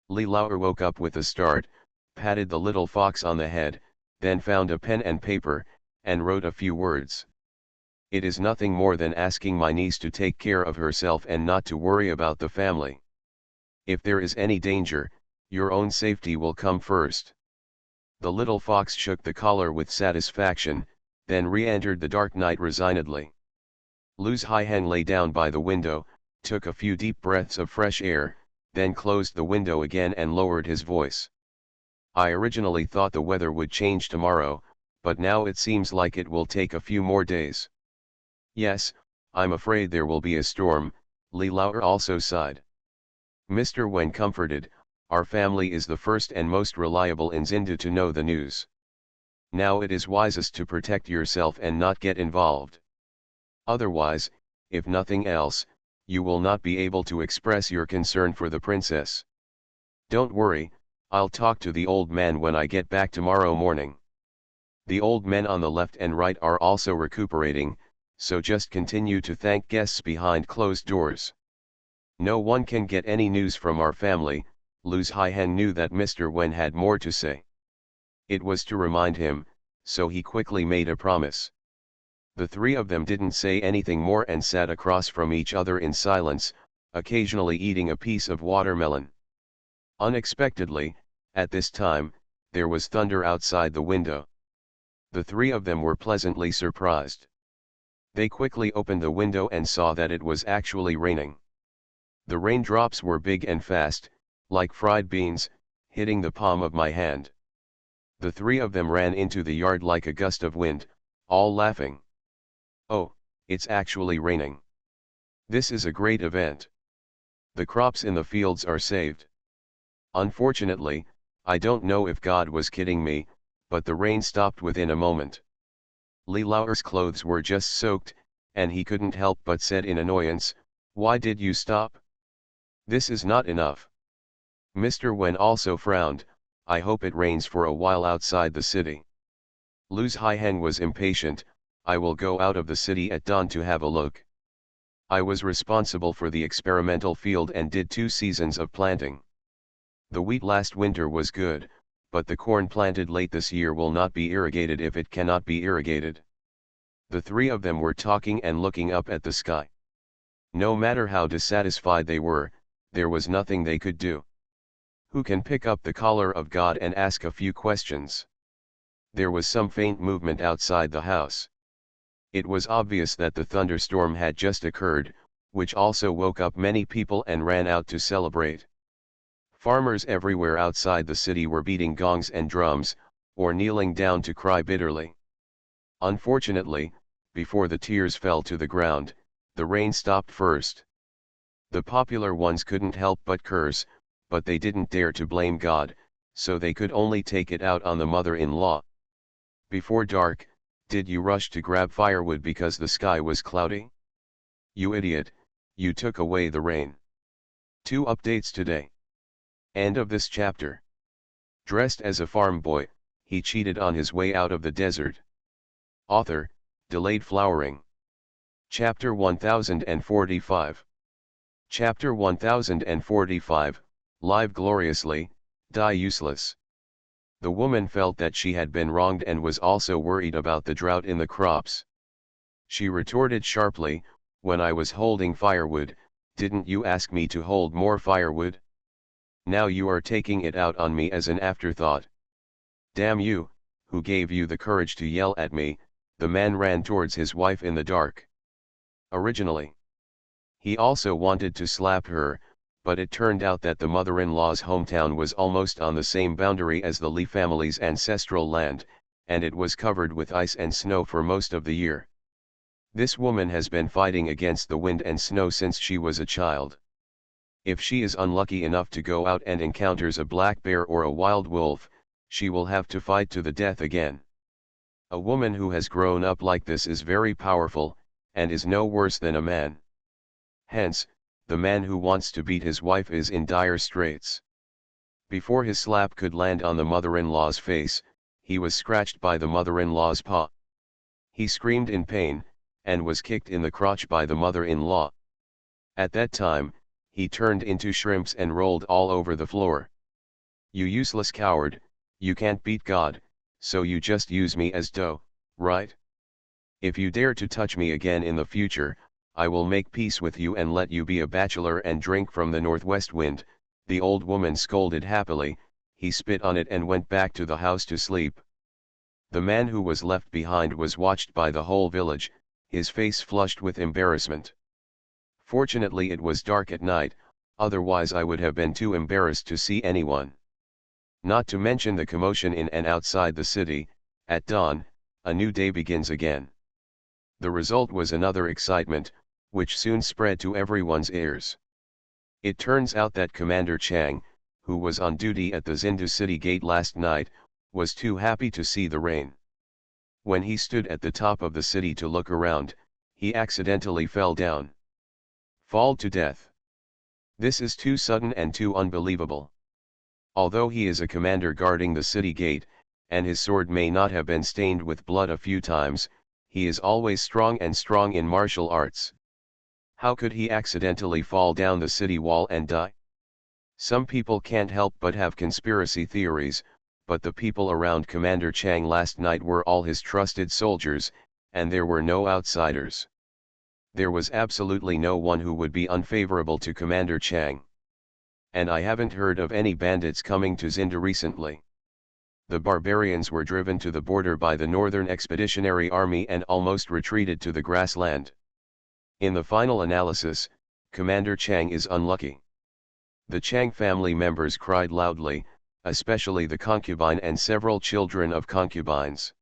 Li Lauer woke up with a start, patted the little fox on the head, then found a pen and paper, and wrote a few words. It is nothing more than asking my niece to take care of herself and not to worry about the family. If there is any danger, your own safety will come first. The little fox shook the collar with satisfaction, then re-entered the dark night resignedly. Luz Haiheng lay down by the window, took a few deep breaths of fresh air, then closed the window again and lowered his voice. I originally thought the weather would change tomorrow, but now it seems like it will take a few more days. Yes, I'm afraid there will be a storm, Li Lauer also sighed. Mr. Wen comforted, our family is the first and most reliable in Zindu to know the news. Now it is wisest to protect yourself and not get involved. Otherwise, if nothing else, you will not be able to express your concern for the princess. Don't worry, I'll talk to the old man when I get back tomorrow morning. The old men on the left and right are also recuperating, so just continue to thank guests behind closed doors. No one can get any news from our family. Luz Haiheng knew that Mr. Wen had more to say. It was to remind him, so he quickly made a promise. The three of them didn't say anything more and sat across from each other in silence, occasionally eating a piece of watermelon. Unexpectedly, at this time, there was thunder outside the window. The three of them were pleasantly surprised. They quickly opened the window and saw that it was actually raining. The raindrops were big and fast, like fried beans, hitting the palm of my hand. The three of them ran into the yard like a gust of wind, all laughing. Oh, it's actually raining. This is a great event. The crops in the fields are saved. Unfortunately, I don't know if God was kidding me, but the rain stopped within a moment. Li Lauer's clothes were just soaked, and he couldn't help but said in annoyance, "Why did you stop? This is not enough." Mr. Wen also frowned, "I hope it rains for a while outside the city." Luz Haiheng was impatient, "I will go out of the city at dawn to have a look. I was responsible for the experimental field and did 2 seasons of planting. The wheat last winter was good, but the corn planted late this year will not be irrigated if it cannot be irrigated." The three of them were talking and looking up at the sky. No matter how dissatisfied they were, there was nothing they could do. Who can pick up the collar of God and ask a few questions? There was some faint movement outside the house. It was obvious that the thunderstorm had just occurred, which also woke up many people and ran out to celebrate. Farmers everywhere outside the city were beating gongs and drums, or kneeling down to cry bitterly. Unfortunately, before the tears fell to the ground, the rain stopped first. The popular ones couldn't help but curse, but they didn't dare to blame God, so they could only take it out on the mother-in-law. Before dark, did you rush to grab firewood because the sky was cloudy? You idiot, you took away the rain. 2 updates today. End of this chapter. Dressed as a farm boy, he cheated on his way out of the desert. Author, Delayed Flowering. Chapter 1045. Chapter 1045, Live gloriously, die useless. The woman felt that she had been wronged and was also worried about the drought in the crops. She retorted sharply, "When I was holding firewood, didn't you ask me to hold more firewood? Now you are taking it out on me as an afterthought. Damn you, who gave you the courage to yell at me?" The man ran towards his wife in the dark. Originally, He also wanted to slap her, but it turned out that the mother-in-law's hometown was almost on the same boundary as the Lee family's ancestral land, and it was covered with ice and snow for most of the year. This woman has been fighting against the wind and snow since she was a child. If she is unlucky enough to go out and encounters a black bear or a wild wolf, she will have to fight to the death again. A woman who has grown up like this is very powerful, and is no worse than a man. Hence, the man who wants to beat his wife is in dire straits. Before his slap could land on the mother-in-law's face, he was scratched by the mother-in-law's paw. He screamed in pain, and was kicked in the crotch by the mother-in-law. At that time, he turned into shrimps and rolled all over the floor. "You useless coward, you can't beat God, so you just use me as dough, right? If you dare to touch me again in the future, I will make peace with you and let you be a bachelor and drink from the northwest wind," the old woman scolded happily. He spit on it and went back to the house to sleep. The man who was left behind was watched by the whole village, his face flushed with embarrassment. Fortunately it was dark at night, otherwise I would have been too embarrassed to see anyone. Not to mention the commotion in and outside the city. At dawn, a new day begins again. The result was another excitement, which soon spread to everyone's ears. It turns out that Commander Chang, who was on duty at the Zindu city gate last night, was too happy to see the rain. When he stood at the top of the city to look around, he accidentally fell down. Fall to death. This is too sudden and too unbelievable. Although he is a commander guarding the city gate, and his sword may not have been stained with blood a few times, he is always strong in martial arts. How could he accidentally fall down the city wall and die? Some people can't help but have conspiracy theories, but the people around Commander Chang last night were all his trusted soldiers, and there were no outsiders. There was absolutely no one who would be unfavorable to Commander Chang. And I haven't heard of any bandits coming to Zinda recently. The barbarians were driven to the border by the Northern Expeditionary Army and almost retreated to the grassland. In the final analysis, Commander Chang is unlucky. The Chang family members cried loudly, especially the concubine and several children of concubines.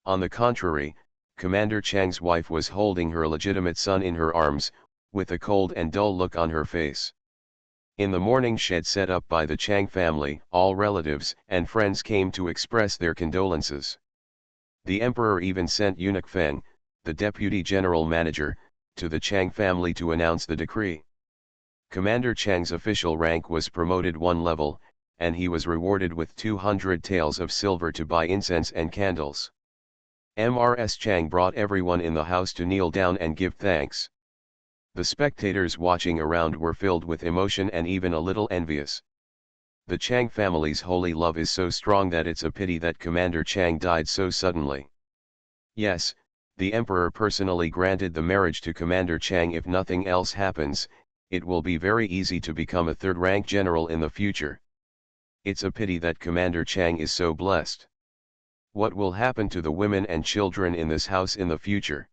On the contrary, Commander Chang's wife was holding her legitimate son in her arms, with a cold and dull look on her face. In the mourning shed set up by the Chang family, all relatives and friends came to express their condolences. The emperor even sent Eunuch Feng, the deputy general manager, to the Chang family to announce the decree. Commander Chang's official rank was promoted one level, and he was rewarded with 200 taels of silver to buy incense and candles. Mrs. Chang brought everyone in the house to kneel down and give thanks. The spectators watching around were filled with emotion and even a little envious. The Chang family's holy love is so strong that it's a pity that Commander Chang died so suddenly. Yes, the emperor personally granted the marriage to Commander Chang. If nothing else happens, it will be very easy to become a third-rank general in the future. It's a pity that Commander Chang is so blessed. What will happen to the women and children in this house in the future?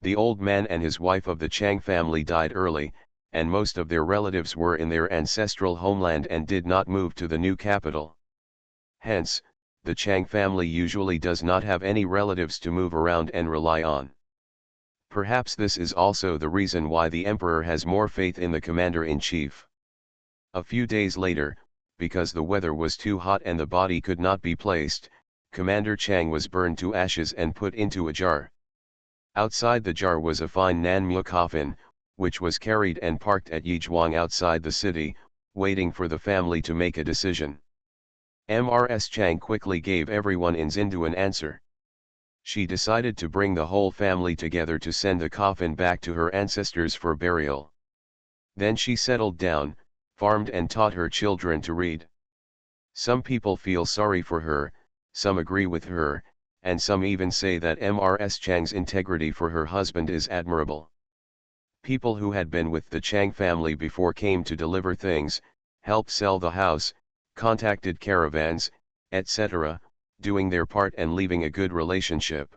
The old man and his wife of the Chang family died early, and most of their relatives were in their ancestral homeland and did not move to the new capital. Hence, the Chang family usually does not have any relatives to move around and rely on. Perhaps this is also the reason why the emperor has more faith in the commander-in-chief. A few days later, because the weather was too hot and the body could not be placed, Commander Chang was burned to ashes and put into a jar. Outside the jar was a fine Nanmu coffin, which was carried and parked at Yizhuang outside the city, waiting for the family to make a decision. Mrs. Chang quickly gave everyone in Zindu an answer. She decided to bring the whole family together to send the coffin back to her ancestors for burial. Then she settled down, farmed and taught her children to read. Some people feel sorry for her, some agree with her, and some even say that Mrs. Chang's integrity for her husband is admirable. People who had been with the Chang family before came to deliver things, helped sell the house, contacted caravans, etc., doing their part and leaving a good relationship.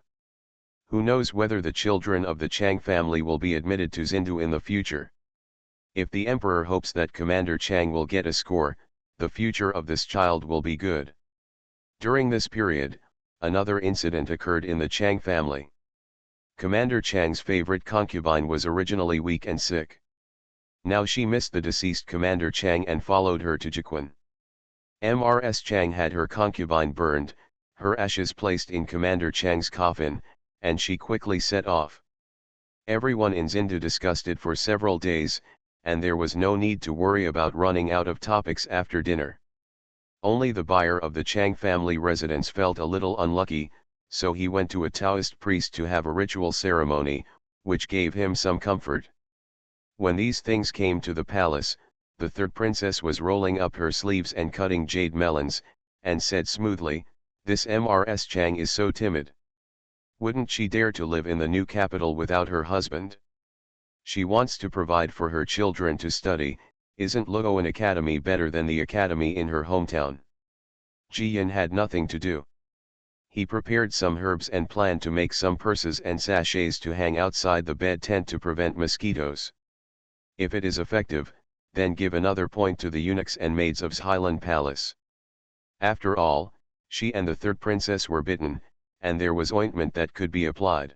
Who knows whether the children of the Chang family will be admitted to Xindu in the future? If the emperor hopes that Commander Chang will get a score, the future of this child will be good. During this period, another incident occurred in the Chang family. Commander Chang's favorite concubine was originally weak and sick. Now she missed the deceased Commander Chang and followed her to Jiquan. Mrs. Chang had her concubine burned, her ashes placed in Commander Chang's coffin, and she quickly set off. Everyone in Xindu discussed it for several days, and there was no need to worry about running out of topics after dinner. Only the buyer of the Chang family residence felt a little unlucky, so he went to a Taoist priest to have a ritual ceremony, which gave him some comfort. When these things came to the palace, the third princess was rolling up her sleeves and cutting jade melons, and said smoothly, "This Mrs. Chang is so timid. Wouldn't she dare to live in the new capital without her husband? She wants to provide for her children to study. Isn't Luoan Academy better than the academy in her hometown?" Ji Yin had nothing to do. He prepared some herbs and planned to make some purses and sachets to hang outside the bed tent to prevent mosquitoes. If it is effective, then give another point to the eunuchs and maids of Xilan Palace. After all, she and the third princess were bitten, and there was ointment that could be applied.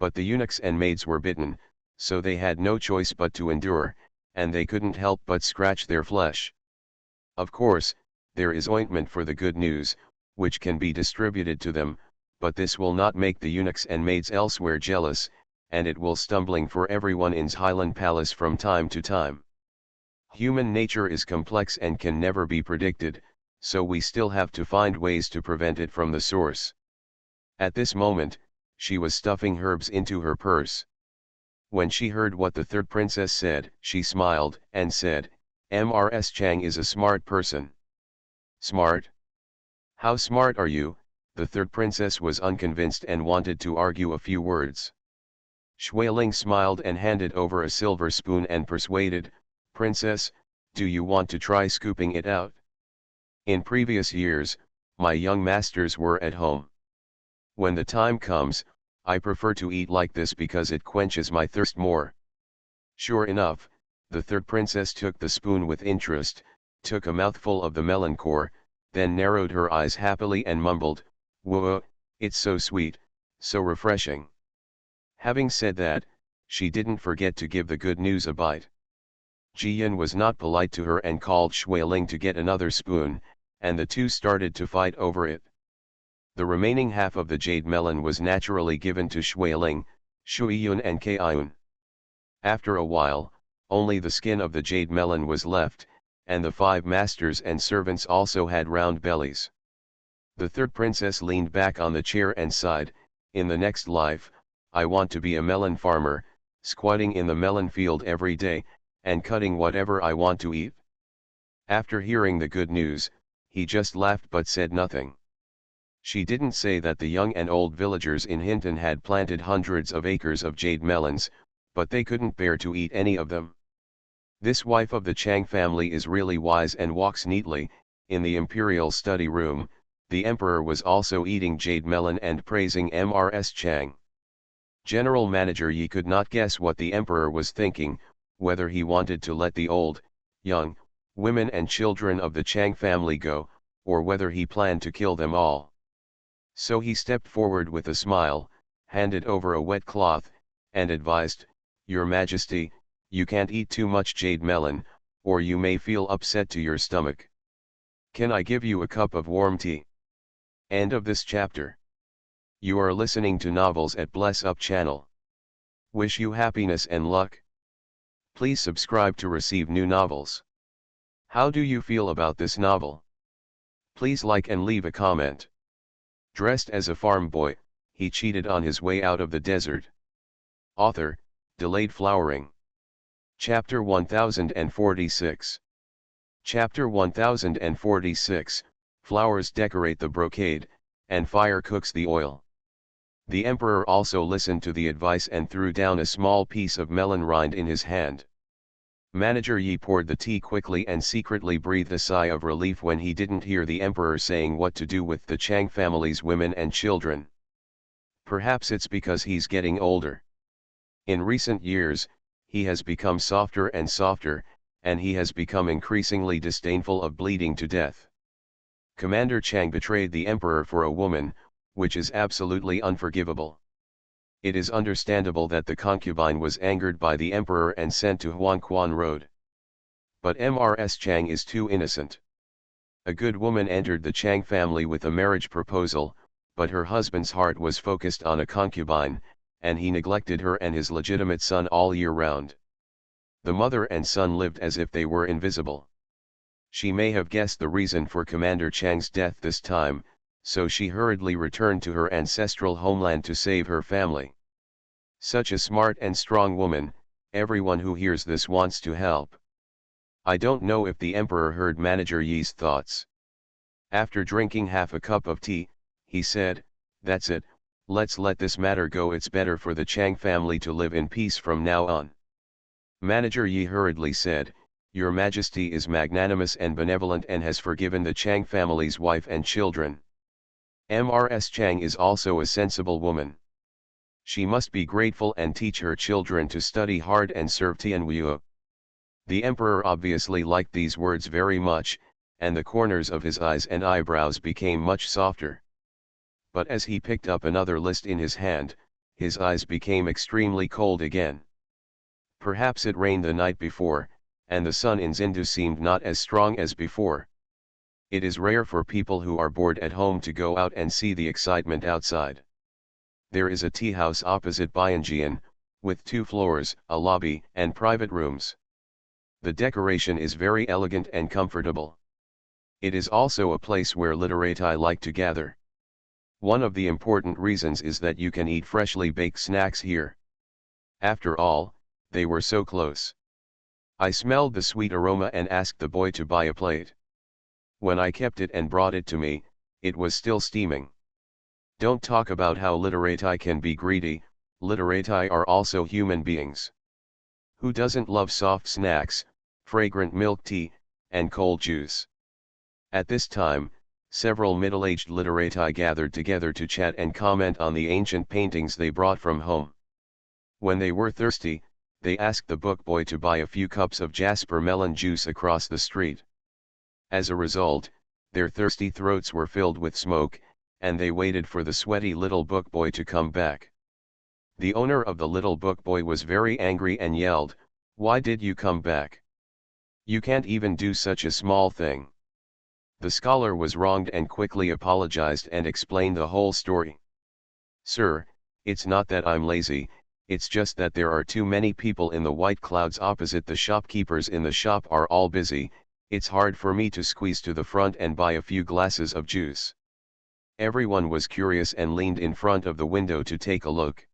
But the eunuchs and maids were bitten, so they had no choice but to endure, and they couldn't help but scratch their flesh. Of course, there is ointment for the good news, which can be distributed to them, but this will not make the eunuchs and maids elsewhere jealous, and it will stumbling for everyone in Xilan Palace from time to time. Human nature is complex and can never be predicted, so we still have to find ways to prevent it from the source. At this moment, she was stuffing herbs into her purse. When she heard what the third princess said, she smiled and said, "Mrs. Chang is a smart person." "Smart? How smart are you?" The third princess was unconvinced and wanted to argue a few words. Shuiling smiled and handed over a silver spoon and persuaded, "Princess, do you want to try scooping it out? In previous years, my young masters were at home. When the time comes, I prefer to eat like this because it quenches my thirst more." Sure enough, the third princess took the spoon with interest, took a mouthful of the melon core, then narrowed her eyes happily and mumbled, "Whoa, it's so sweet, so refreshing." Having said that, she didn't forget to give the good news a bite. Ji Yin was not polite to her and called Shuiling to get another spoon, and the two started to fight over it. The remaining half of the jade melon was naturally given to Shuiling, Shuiyun and Kaiyun. After a while, only the skin of the jade melon was left, and the 5 masters and servants also had round bellies. The third princess leaned back on the chair and sighed, "In the next life, I want to be a melon farmer, squatting in the melon field every day, and cutting whatever I want to eat." After hearing the good news, he just laughed but said nothing. She didn't say that the young and old villagers in Hinton had planted hundreds of acres of jade melons, but they couldn't bear to eat any of them. This wife of the Chang family is really wise and walks neatly. In the imperial study room, the emperor was also eating jade melon and praising Mrs. Chang. General Manager Yi could not guess what the emperor was thinking, whether he wanted to let the old, young, women and children of the Chang family go, or whether he planned to kill them all. So he stepped forward with a smile, handed over a wet cloth, and advised, "Your Majesty, you can't eat too much jade melon, or you may feel upset to your stomach. Can I give you a cup of warm tea?" End of this chapter. You are listening to Novels at Bless Up channel. Wish you happiness and luck. Please subscribe to receive new novels. How do you feel about this novel? Please like and leave a comment. Dressed as a farm boy, he cheated on his way out of the desert. Author, Delayed Flowering. Chapter 1046. Chapter 1046, Flowers decorate the brocade, and fire cooks the oil. The emperor also listened to the advice and threw down a small piece of melon rind in his hand. Manager Yi poured the tea quickly and secretly breathed a sigh of relief when he didn't hear the emperor saying what to do with the Chang family's women and children. Perhaps it's because he's getting older. In recent years, he has become softer and softer, and he has become increasingly disdainful of bleeding to death. Commander Chang betrayed the emperor for a woman, which is absolutely unforgivable. It is understandable that the concubine was angered by the emperor and sent to Huangquan Road. But Mrs. Chang is too innocent. A good woman entered the Chang family with a marriage proposal, but her husband's heart was focused on a concubine, and he neglected her and his legitimate son all year round. The mother and son lived as if they were invisible. She may have guessed the reason for Commander Chang's death this time, so she hurriedly returned to her ancestral homeland to save her family. Such a smart and strong woman, everyone who hears this wants to help. I don't know if the emperor heard Manager Yi's thoughts. After drinking half a cup of tea, he said, "That's it, let's let this matter go. It's better for the Chang family to live in peace from now on." Manager Yi hurriedly said, "Your Majesty is magnanimous and benevolent and has forgiven the Chang family's wife and children. Mrs. Chang is also a sensible woman. She must be grateful and teach her children to study hard and serve Tianwu." The emperor obviously liked these words very much, and the corners of his eyes and eyebrows became much softer. But as he picked up another list in his hand, his eyes became extremely cold again. Perhaps it rained the night before, and the sun in Zindu seemed not as strong as before. It is rare for people who are bored at home to go out and see the excitement outside. There is a tea house opposite Bianjian, with 2 floors, a lobby, and private rooms. The decoration is very elegant and comfortable. It is also a place where literati like to gather. One of the important reasons is that you can eat freshly baked snacks here. After all, they were so close. I smelled the sweet aroma and asked the boy to buy a plate. When I kept it and brought it to me, it was still steaming. Don't talk about how literati can be greedy. Literati are also human beings. Who doesn't love soft snacks, fragrant milk tea, and cold juice? At this time, several middle-aged literati gathered together to chat and comment on the ancient paintings they brought from home. When they were thirsty, they asked the book boy to buy a few cups of jasper melon juice across the street. As a result, their thirsty throats were filled with smoke, and they waited for the sweaty little book boy to come back. The owner of the little book boy was very angry and yelled, "Why did you come back? You can't even do such a small thing." The scholar was wronged and quickly apologized and explained the whole story. "Sir, it's not that I'm lazy, it's just that there are too many people in the white clouds opposite. The shopkeepers in the shop are all busy, it's hard for me to squeeze to the front and buy a few glasses of juice." Everyone was curious and leaned in front of the window to take a look.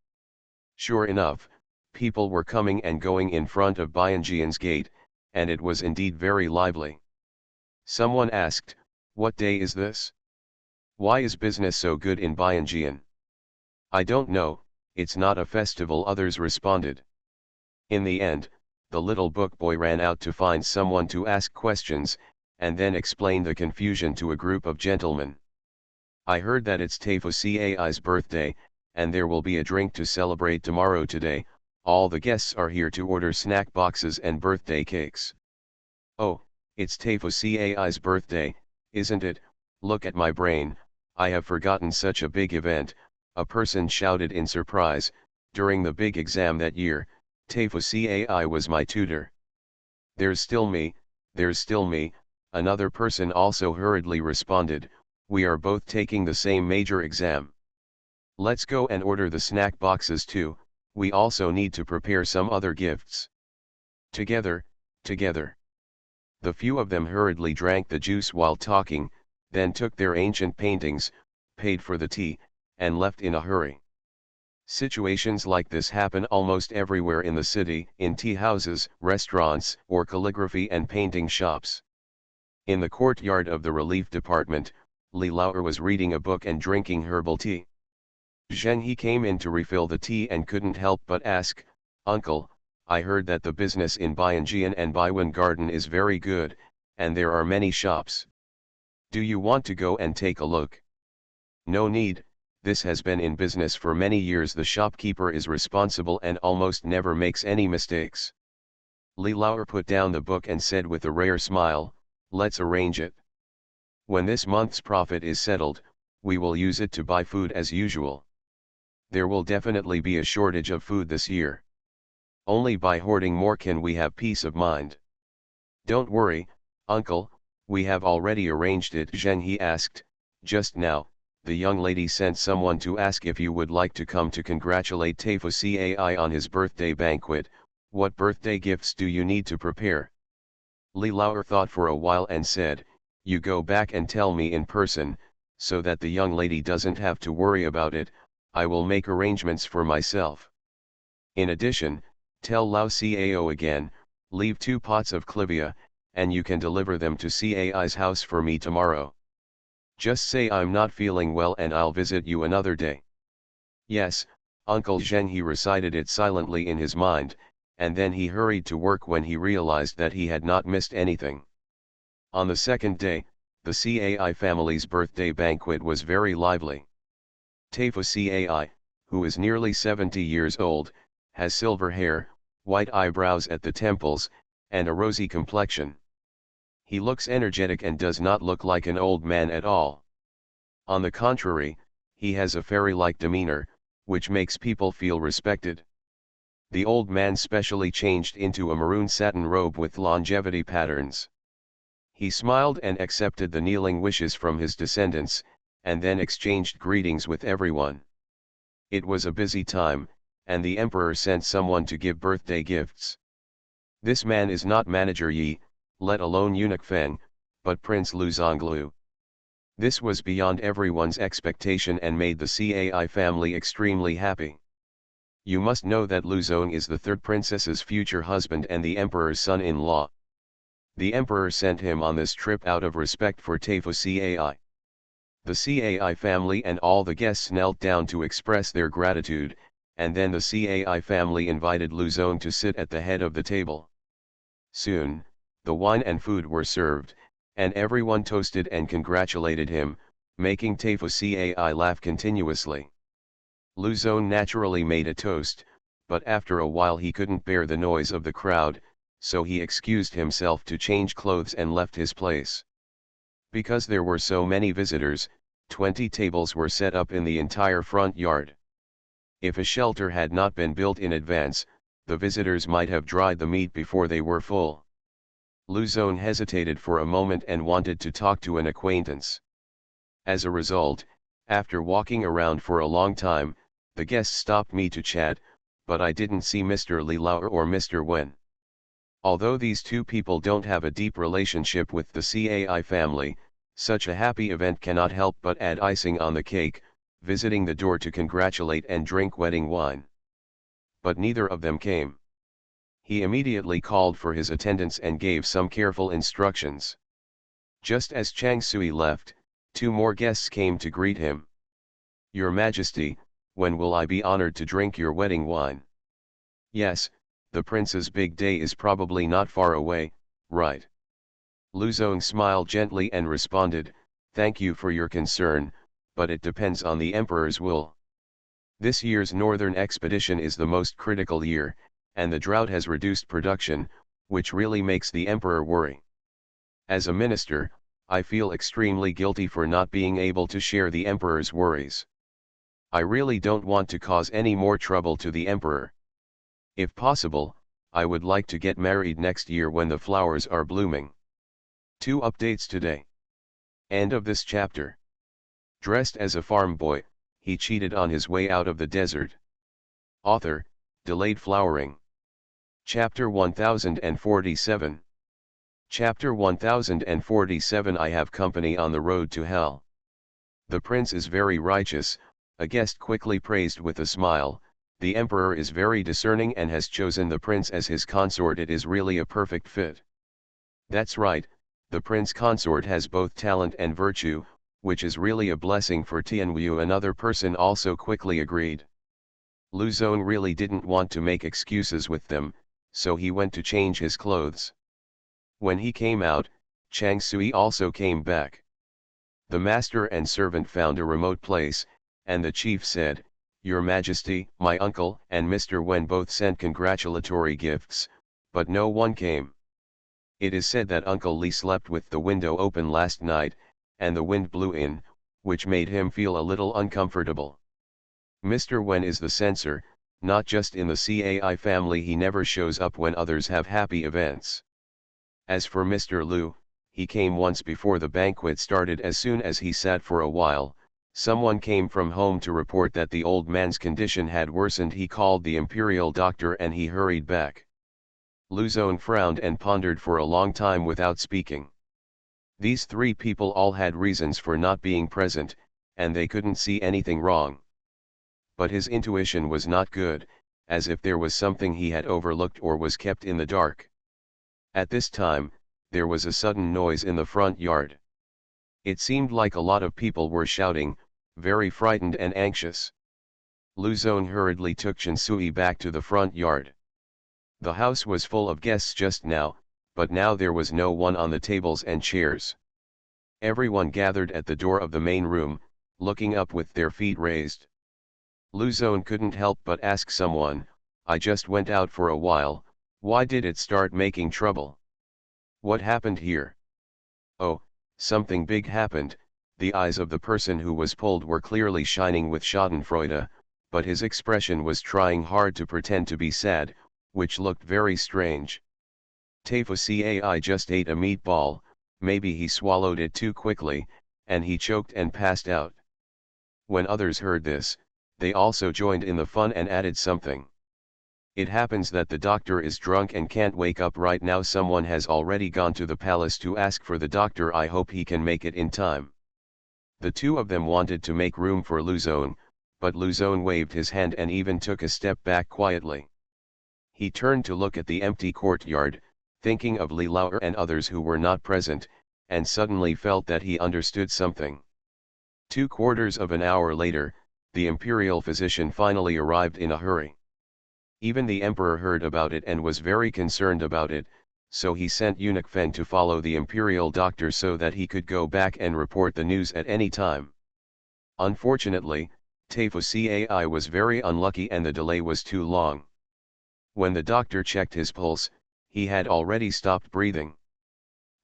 Sure enough, people were coming and going in front of Bianjian's gate, and it was indeed very lively. Someone asked, "What day is this? Why is business so good in Bianjian?" "I don't know, it's not a festival," others responded. In the end, the little book boy ran out to find someone to ask questions, and then explained the confusion to a group of gentlemen. "I heard that it's Taifu Cai's birthday, and there will be a drink to celebrate tomorrow. Today, all the guests are here to order snack boxes and birthday cakes." "Oh, it's Taifu Cai's birthday, isn't it? Look at my brain, I have forgotten such a big event," a person shouted in surprise. "During the big exam that year, Taifu Cai was my tutor." There's still me," another person also hurriedly responded, "We are both taking the same major exam. Let's go and order the snack boxes too, we also need to prepare some other gifts." Together. The few of them hurriedly drank the juice while talking, then took their ancient paintings, paid for the tea, and left in a hurry. Situations like this happen almost everywhere in the city, in tea houses, restaurants, or calligraphy and painting shops. In the courtyard of the relief department, Li Lauer was reading a book and drinking herbal tea. Zheng He came in to refill the tea and couldn't help but ask, "Uncle, I heard that the business in Bianjian and Baiwan Garden is very good, and there are many shops. Do you want to go and take a look?" "No need, this has been in business for many years. The shopkeeper is responsible and almost never makes any mistakes. Li Lauer put down the book and said with a rare smile, let's arrange it. When this month's profit is settled, we will use it to buy food as usual. There will definitely be a shortage of food this year. Only by hoarding more can we have peace of mind. Don't worry, uncle, we have already arranged it. Zheng He asked, just now, the young lady sent someone to ask if you would like to come to congratulate Taifu Cai on his birthday banquet. What birthday gifts do you need to prepare? Li Lauer thought for a while and said, you go back and tell me in person, so that the young lady doesn't have to worry about it. I will make arrangements for myself. In addition, tell Lao Cao again, leave 2 pots of clivia, and you can deliver them to Cai's house for me tomorrow. Just say I'm not feeling well and I'll visit you another day. Yes, Uncle Zheng. He recited it silently in his mind, and then he hurried to work when he realized that he had not missed anything. On the second day, the Cai family's birthday banquet was very lively. Taifu Cai, who is nearly 70 years old, has silver hair, white eyebrows at the temples, and a rosy complexion. He looks energetic and does not look like an old man at all. On the contrary, he has a fairy-like demeanor, which makes people feel respected. The old man specially changed into a maroon satin robe with longevity patterns. He smiled and accepted the kneeling wishes from his descendants, and then exchanged greetings with everyone. It was a busy time, and the emperor sent someone to give birthday gifts. This man is not Manager Yi, let alone Eunuch Feng, but Prince Lu Zonglu. This was beyond everyone's expectation and made the Cai family extremely happy. You must know that Lu Zong is the 3rd princess's future husband and the emperor's son-in-law. The emperor sent him on this trip out of respect for Taifu Cai. The Cai family and all the guests knelt down to express their gratitude, and then the Cai family invited Lu Zong to sit at the head of the table. Soon, the wine and food were served, and everyone toasted and congratulated him, making Taifu Cai laugh continuously. Lu Zong naturally made a toast, but after a while he couldn't bear the noise of the crowd, so he excused himself to change clothes and left his place. Because there were so many visitors, 20 tables were set up in the entire front yard. If a shelter had not been built in advance, the visitors might have dried the meat before they were full. Lu Zong hesitated for a moment and wanted to talk to an acquaintance. As a result, after walking around for a long time, the guests stopped me to chat, but I didn't see Mr. Li Lauer or Mr. Wen. Although these 2 people don't have a deep relationship with the Cai family, such a happy event cannot help but add icing on the cake, visiting the door to congratulate and drink wedding wine. But neither of them came. He immediately called for his attendants and gave some careful instructions. Just as Chang Sui left, 2 more guests came to greet him. Your Majesty, when will I be honored to drink your wedding wine? Yes, the prince's big day is probably not far away, right? Lu Zong smiled gently and responded, thank you for your concern, but it depends on the emperor's will. This year's northern expedition is the most critical year, and the drought has reduced production, which really makes the emperor worry. As a minister, I feel extremely guilty for not being able to share the emperor's worries. I really don't want to cause any more trouble to the emperor. If possible, I would like to get married next year when the flowers are blooming. 2 updates today. End of this chapter. Dressed as a farm boy, he cheated on his way out of the desert. Author, Delayed Flowering. Chapter 1047. Chapter 1047. I have company on the road to hell. The prince is very righteous, a guest quickly praised with a smile. The emperor is very discerning and has chosen the prince as his consort. It is really a perfect fit. That's right, the prince consort has both talent and virtue, which is really a blessing for Tianwu. Another person also quickly agreed. Lu Zong really didn't want to make excuses with them, so he went to change his clothes. When he came out, Chang Sui also came back. The master and servant found a remote place, and the chief said, "Your Majesty, my uncle and Mr. Wen both sent congratulatory gifts, but no one came. It is said that Uncle Li slept with the window open last night, and the wind blew in, which made him feel a little uncomfortable. Mr. Wen is the censor, not just in the Cai family, he never shows up when others have happy events. As for Mr. Lu, he came once before the banquet started. As soon as he sat for a while, someone came from home to report that the old man's condition had worsened. He called the imperial doctor and he hurried back." Luzon frowned and pondered for a long time without speaking. These three people all had reasons for not being present, and they couldn't see anything wrong. But his intuition was not good, as if there was something he had overlooked or was kept in the dark. At this time, there was a sudden noise in the front yard. It seemed like a lot of people were shouting, very frightened and anxious. Luzon hurriedly took Shinsui back to the front yard. The house was full of guests just now, but now there was no one on the tables and chairs. Everyone gathered at the door of the main room, looking up with their feet raised. Luzon couldn't help but ask someone, "I just went out for a while, why did it start making trouble? What happened here?" "Oh, something big happened." The eyes of the person who was pulled were clearly shining with schadenfreude, but his expression was trying hard to pretend to be sad, which looked very strange. Taifu Cai just ate a meatball, maybe he swallowed it too quickly, and he choked and passed out. When others heard this, they also joined in the fun and added something. "It happens that the doctor is drunk and can't wake up right now. Someone has already gone to the palace to ask for the doctor. I hope he can make it in time." The two of them wanted to make room for Luzon, but Luzon waved his hand and even took a step back quietly. He turned to look at the empty courtyard, thinking of Li Lauer and others who were not present, and suddenly felt that he understood something. 2/4 of an hour later, the imperial physician finally arrived in a hurry. Even the emperor heard about it and was very concerned about it, so he sent eunuch Feng to follow the imperial doctor so that he could go back and report the news at any time. Unfortunately, Taifu Cai was very unlucky and the delay was too long. When the doctor checked his pulse, he had already stopped breathing.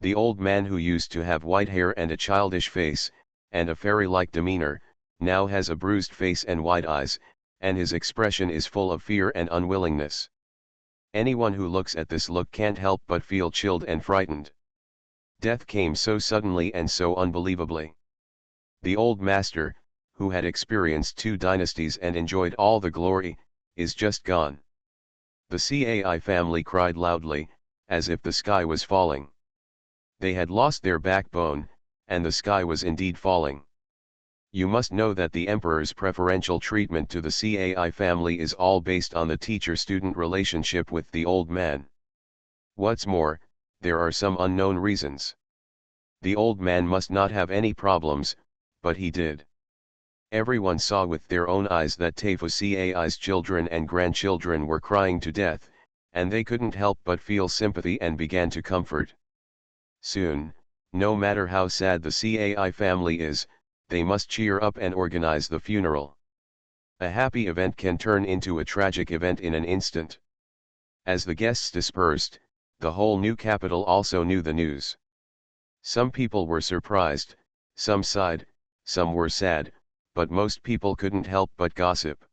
The old man, who used to have white hair and a childish face, and a fairy-like demeanor, now has a bruised face and wide eyes, and his expression is full of fear and unwillingness. Anyone who looks at this look can't help but feel chilled and frightened. Death came so suddenly and so unbelievably. The old master, who had experienced 2 dynasties and enjoyed all the glory, is just gone. The Cai family cried loudly, as if the sky was falling. They had lost their backbone, and the sky was indeed falling. You must know that the emperor's preferential treatment to the Cai family is all based on the teacher-student relationship with the old man. What's more, there are some unknown reasons. The old man must not have any problems, but he did. Everyone saw with their own eyes that Taifu Cai's children and grandchildren were crying to death, and they couldn't help but feel sympathy and began to comfort. Soon, no matter how sad the Cai family is, they must cheer up and organize the funeral. A happy event can turn into a tragic event in an instant. As the guests dispersed, the whole new capital also knew the news. Some people were surprised, some sighed, some were sad, but most people couldn't help but gossip.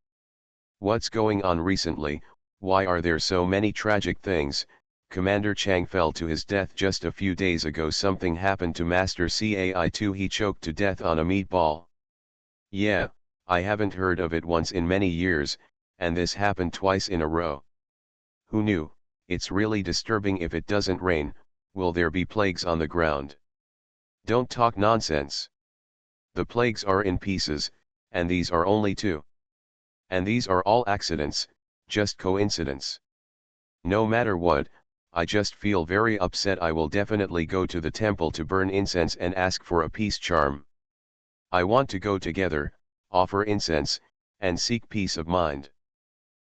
"What's going on recently? Why are there so many tragic things? Commander Chang fell to his death just a few days ago. Something happened to Master Cai too. He choked to death on a meatball. Yeah, I haven't heard of it once in many years, and this happened twice in a row. Who knew? It's really disturbing. If it doesn't rain, will there be plagues on the ground?" "Don't talk nonsense. The plagues are in pieces, and these are only 2. And these are all accidents, just coincidence. No matter what, I just feel very upset. I will definitely go to the temple to burn incense and ask for a peace charm. I want to go together, offer incense, and seek peace of mind."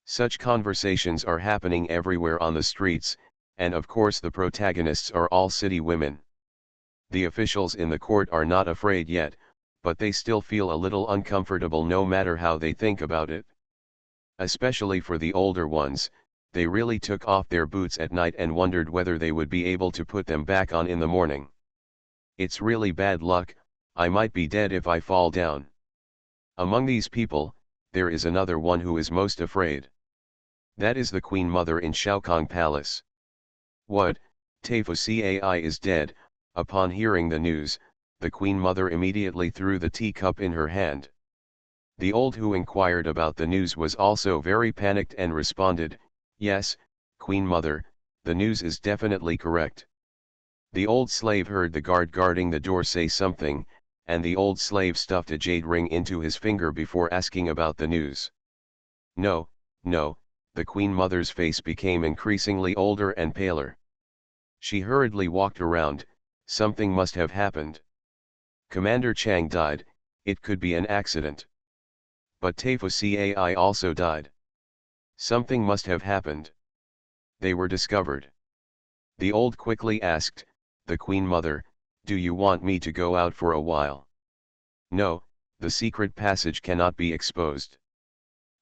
Such conversations are happening everywhere on the streets, and of course the protagonists are all city women. The officials in the court are not afraid yet, but they still feel a little uncomfortable no matter how they think about it. Especially for the older ones, they really took off their boots at night and wondered whether they would be able to put them back on in the morning. It's really bad luck, I might be dead if I fall down. Among these people, there is another one who is most afraid. That is the Queen Mother in Shaokong Palace. What, Taifu Cai is dead? Upon hearing the news, the Queen Mother immediately threw the teacup in her hand. The old who inquired about the news was also very panicked and responded, "Yes, Queen Mother, the news is definitely correct." The old slave heard the guard guarding the door say something, and the old slave stuffed a jade ring into his finger before asking about the news. No, no, the Queen Mother's face became increasingly older and paler. She hurriedly walked around. Something must have happened. Commander Chang died, it could be an accident. But Taifu Cai also died. Something must have happened. They were discovered. The old quickly asked, the Queen Mother, "Do you want me to go out for a while?" "No, the secret passage cannot be exposed."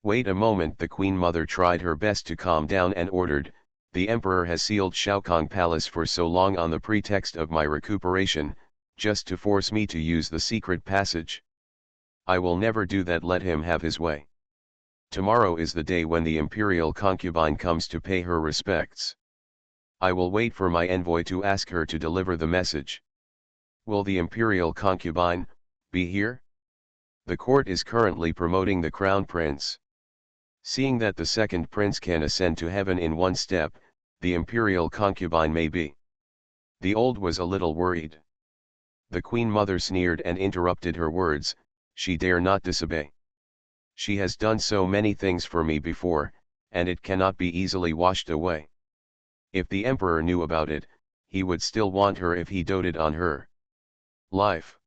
"Wait a moment." The Queen Mother tried her best to calm down and ordered, "The Emperor has sealed Shaokong Palace for so long on the pretext of my recuperation, just to force me to use the secret passage. I will never do that. Let him have his way. Tomorrow is the day when the imperial concubine comes to pay her respects. I will wait for my envoy to ask her to deliver the message." "Will the imperial concubine be here?" "The court is currently promoting the crown prince. Seeing that the second prince can ascend to heaven in one step, the imperial concubine may be." The old was a little worried. The Queen Mother sneered and interrupted her words, "She dare not disobey. She has done so many things for me before, and it cannot be easily washed away. If the Emperor knew about it, he would still want her if he doted on her life.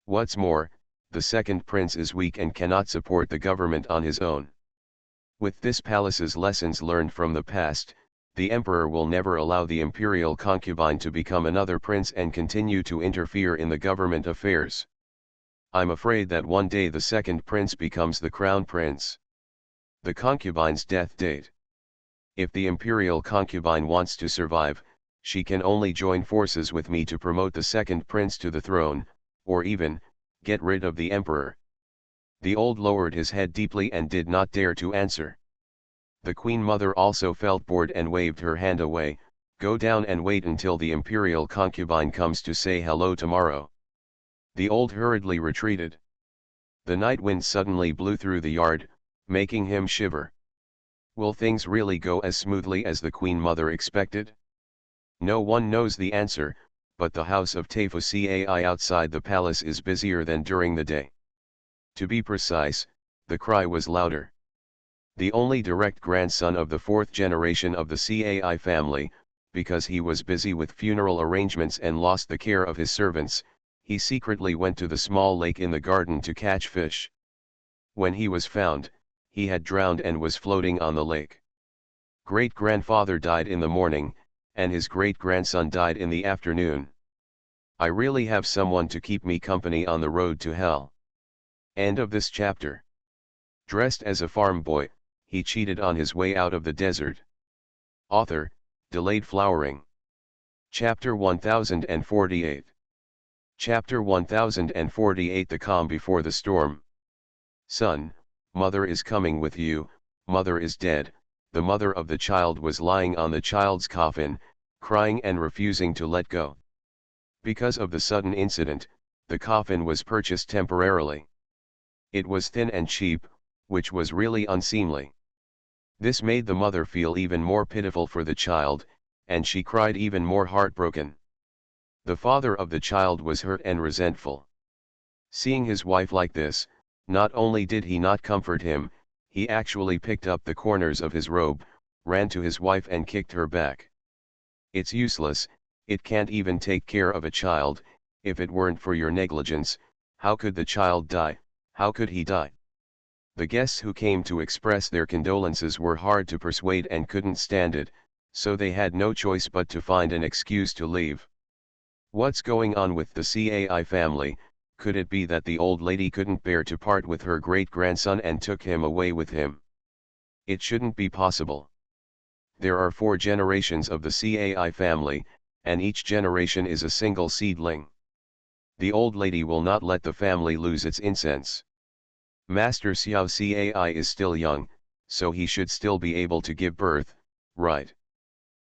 What's more, the second prince is weak and cannot support the government on his own. With this palace's lessons learned from the past, the Emperor will never allow the imperial concubine to become another prince and continue to interfere in the government affairs. I'm afraid that one day the second prince becomes the crown prince. The concubine's death date. If the imperial concubine wants to survive, she can only join forces with me to promote the second prince to the throne, or even, get rid of the emperor." The old lowered his head deeply and did not dare to answer. The Queen Mother also felt bored and waved her hand away, "Go down and wait until the imperial concubine comes to say hello tomorrow." The old hurriedly retreated. The night wind suddenly blew through the yard, making him shiver. Will things really go as smoothly as the Queen Mother expected? No one knows the answer, but the house of Taifu Cai outside the palace is busier than during the day. To be precise, the cry was louder. The only direct grandson of the fourth generation of the Cai family, because he was busy with funeral arrangements and lost the care of his servants, he secretly went to the small lake in the garden to catch fish. When he was found, he had drowned and was floating on the lake. Great-grandfather died in the morning, and his great-grandson died in the afternoon. I really have someone to keep me company on the road to hell. End of this chapter. Dressed as a farm boy, he cheated on his way out of the desert. Author, Delayed Flowering. Chapter 1048. Chapter 1048. The calm before the storm. "Son, mother is coming with you. Mother is dead." The mother of the child was lying on the child's coffin, crying and refusing to let go. Because of the sudden incident, the coffin was purchased temporarily. It was thin and cheap, which was really unseemly. This made the mother feel even more pitiful for the child, and she cried even more heartbroken. The father of the child was hurt and resentful. Seeing his wife like this, not only did he not comfort him, he actually picked up the corners of his robe, ran to his wife and kicked her back. "It's useless, it can't even take care of a child. If it weren't for your negligence, how could the child die? How could he die?" The guests who came to express their condolences were hard to persuade and couldn't stand it, so they had no choice but to find an excuse to leave. "What's going on with the Cai family? Could it be that the old lady couldn't bear to part with her great-grandson and took him away with him? It shouldn't be possible. There are 4 generations of the Cai family, and each generation is a single seedling. The old lady will not let the family lose its incense. Master Xiao Cai is still young, so he should still be able to give birth, right?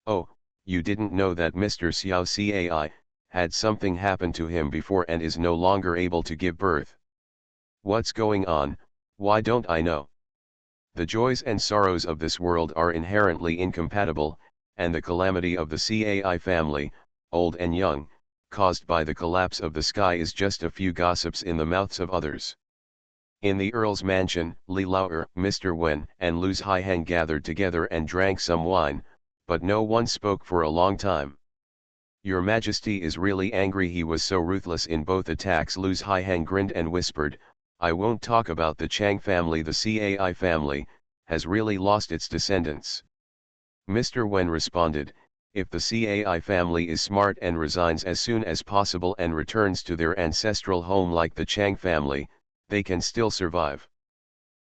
Oh, you didn't know that Mr. Xiao Cai had something happen to him before and is no longer able to give birth. What's going on? Why don't I know? The joys and sorrows of this world are inherently incompatible, and the calamity of the Cai family, old and young, caused by the collapse of the sky is just a few gossips in the mouths of others. In the Earl's mansion, Li Laoer, Mr. Wen, and Luz Haiheng gathered together and drank some wine, but no one spoke for a long time. Your Majesty is really angry. He was so ruthless in both attacks. Luz Haiheng grinned and whispered, I won't talk about the Chang family. The Cai family has really lost its descendants. Mr. Wen responded, if the Cai family is smart and resigns as soon as possible and returns to their ancestral home like the Chang family, they can still survive.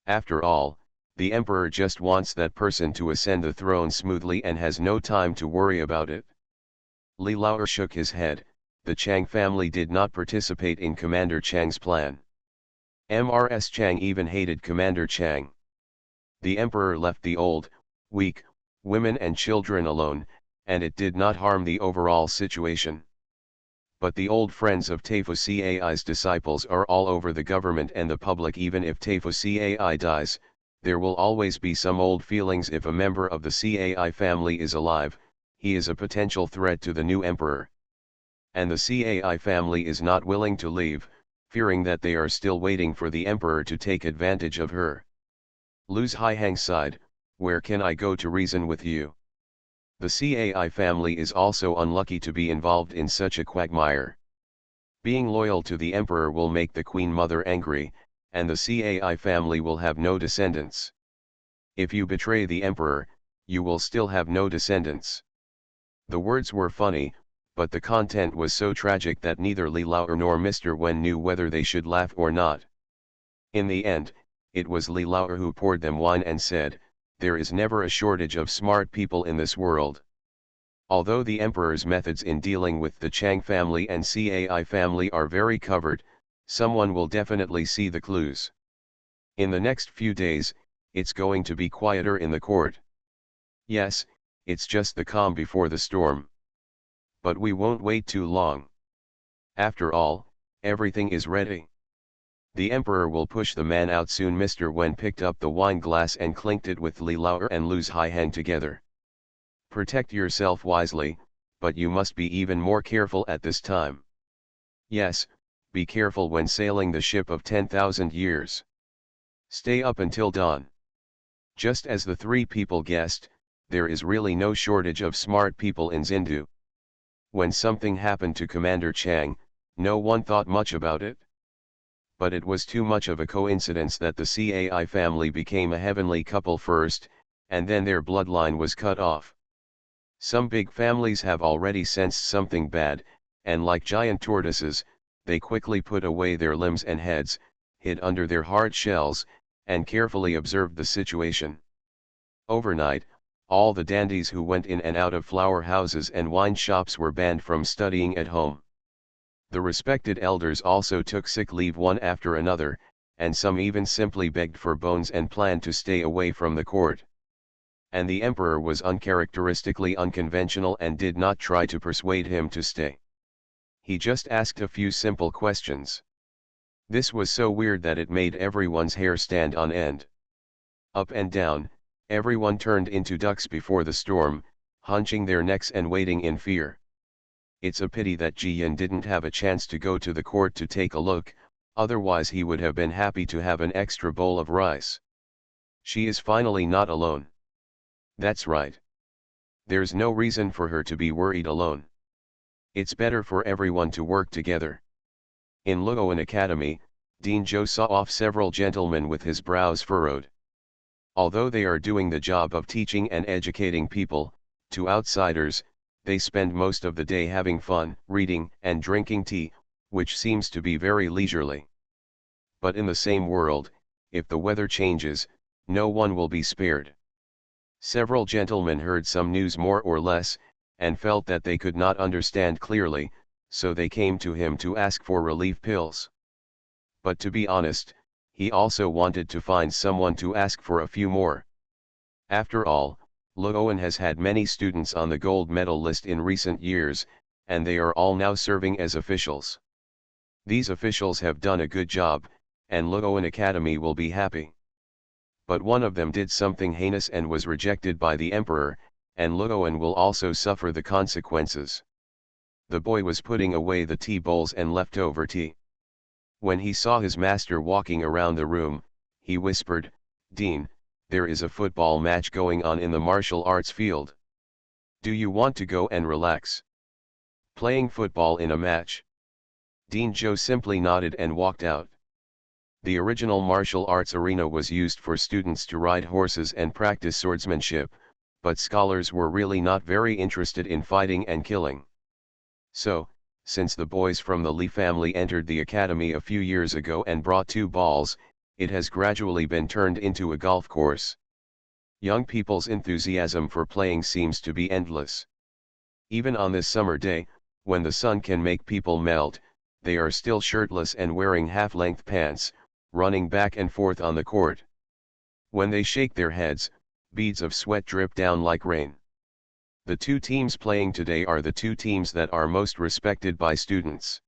After all, the emperor just wants that person to ascend the throne smoothly and has no time to worry about it. Li Laoer shook his head. The Chang family did not participate in Commander Chang's plan. Mrs. Chang even hated Commander Chang. The emperor left the old, weak, women and children alone, and it did not harm the overall situation. But the old friends of Taifu Cai's disciples are all over the government and the public. Even if Taifu Cai dies, there will always be some old feelings. If a member of the Cai family is alive, he is a potential threat to the new emperor. And the Cai family is not willing to leave, fearing that they are still waiting for the emperor to take advantage of her. Luz Haiheng sighed, where can I go to reason with you? The Cai family is also unlucky to be involved in such a quagmire. Being loyal to the emperor will make the queen mother angry, and the Cai family will have no descendants. If you betray the emperor, you will still have no descendants. The words were funny, but the content was so tragic that neither Li Laoer nor Mr. Wen knew whether they should laugh or not. In the end, it was Li Laoer who poured them wine and said, there is never a shortage of smart people in this world. Although the emperor's methods in dealing with the Chang family and Cai family are very covered, someone will definitely see the clues. In the next few days, it's going to be quieter in the court. Yes, it's just the calm before the storm. But we won't wait too long. After all, everything is ready. The emperor will push the man out soon. Mr. Wen picked up the wine glass and clinked it with Li Laoer and Luz Haiheng together. Protect yourself wisely, but you must be even more careful at this time. Yes, be careful when sailing the ship of 10,000 years. Stay up until dawn. Just as the 3 people guessed, there is really no shortage of smart people in Xindu. When something happened to Commander Chang, no one thought much about it. But it was too much of a coincidence that the Cai family became a heavenly couple first, and then their bloodline was cut off. Some big families have already sensed something bad, and like giant tortoises, they quickly put away their limbs and heads, hid under their hard shells, and carefully observed the situation. Overnight, all the dandies who went in and out of flower houses and wine shops were banned from studying at home. The respected elders also took sick leave one after another, and some even simply begged for bones and planned to stay away from the court. And the emperor was uncharacteristically unconventional and did not try to persuade him to stay. He just asked a few simple questions. This was so weird that it made everyone's hair stand on end. Up and down, everyone turned into ducks before the storm, hunching their necks and waiting in fear. It's a pity that Ji Yin didn't have a chance to go to the court to take a look, otherwise he would have been happy to have an extra bowl of rice. She is finally not alone. That's right. There's no reason for her to be worried alone. It's better for everyone to work together. In Luoan Academy, Dean Zhou saw off several gentlemen with his brows furrowed. Although they are doing the job of teaching and educating people, to outsiders, they spend most of the day having fun, reading and drinking tea, which seems to be very leisurely. But in the same world, if the weather changes, no one will be spared. Several gentlemen heard some news more or less, and felt that they could not understand clearly, so they came to him to ask for relief pills. But to be honest, he also wanted to find someone to ask for a few more. After all, Lo has had many students on the gold medal list in recent years, and they are all now serving as officials. These officials have done a good job, and Lo Academy will be happy. But one of them did something heinous and was rejected by the emperor, and Lo will also suffer the consequences. The boy was putting away the tea bowls and leftover tea. When he saw his master walking around the room, he whispered, "Dean, there is a football match going on in the martial arts field. Do you want to go and relax? Playing football in a match?" Dean Joe simply nodded and walked out. The original martial arts arena was used for students to ride horses and practice swordsmanship, but scholars were really not very interested in fighting and killing. So, since the boys from the Lee family entered the academy a few years ago and brought 2 balls, it has gradually been turned into a golf course. Young people's enthusiasm for playing seems to be endless. Even on this summer day, when the sun can make people melt, they are still shirtless and wearing half-length pants, running back and forth on the court. When they shake their heads, beads of sweat drip down like rain. The 2 teams playing today are the 2 teams that are most respected by students.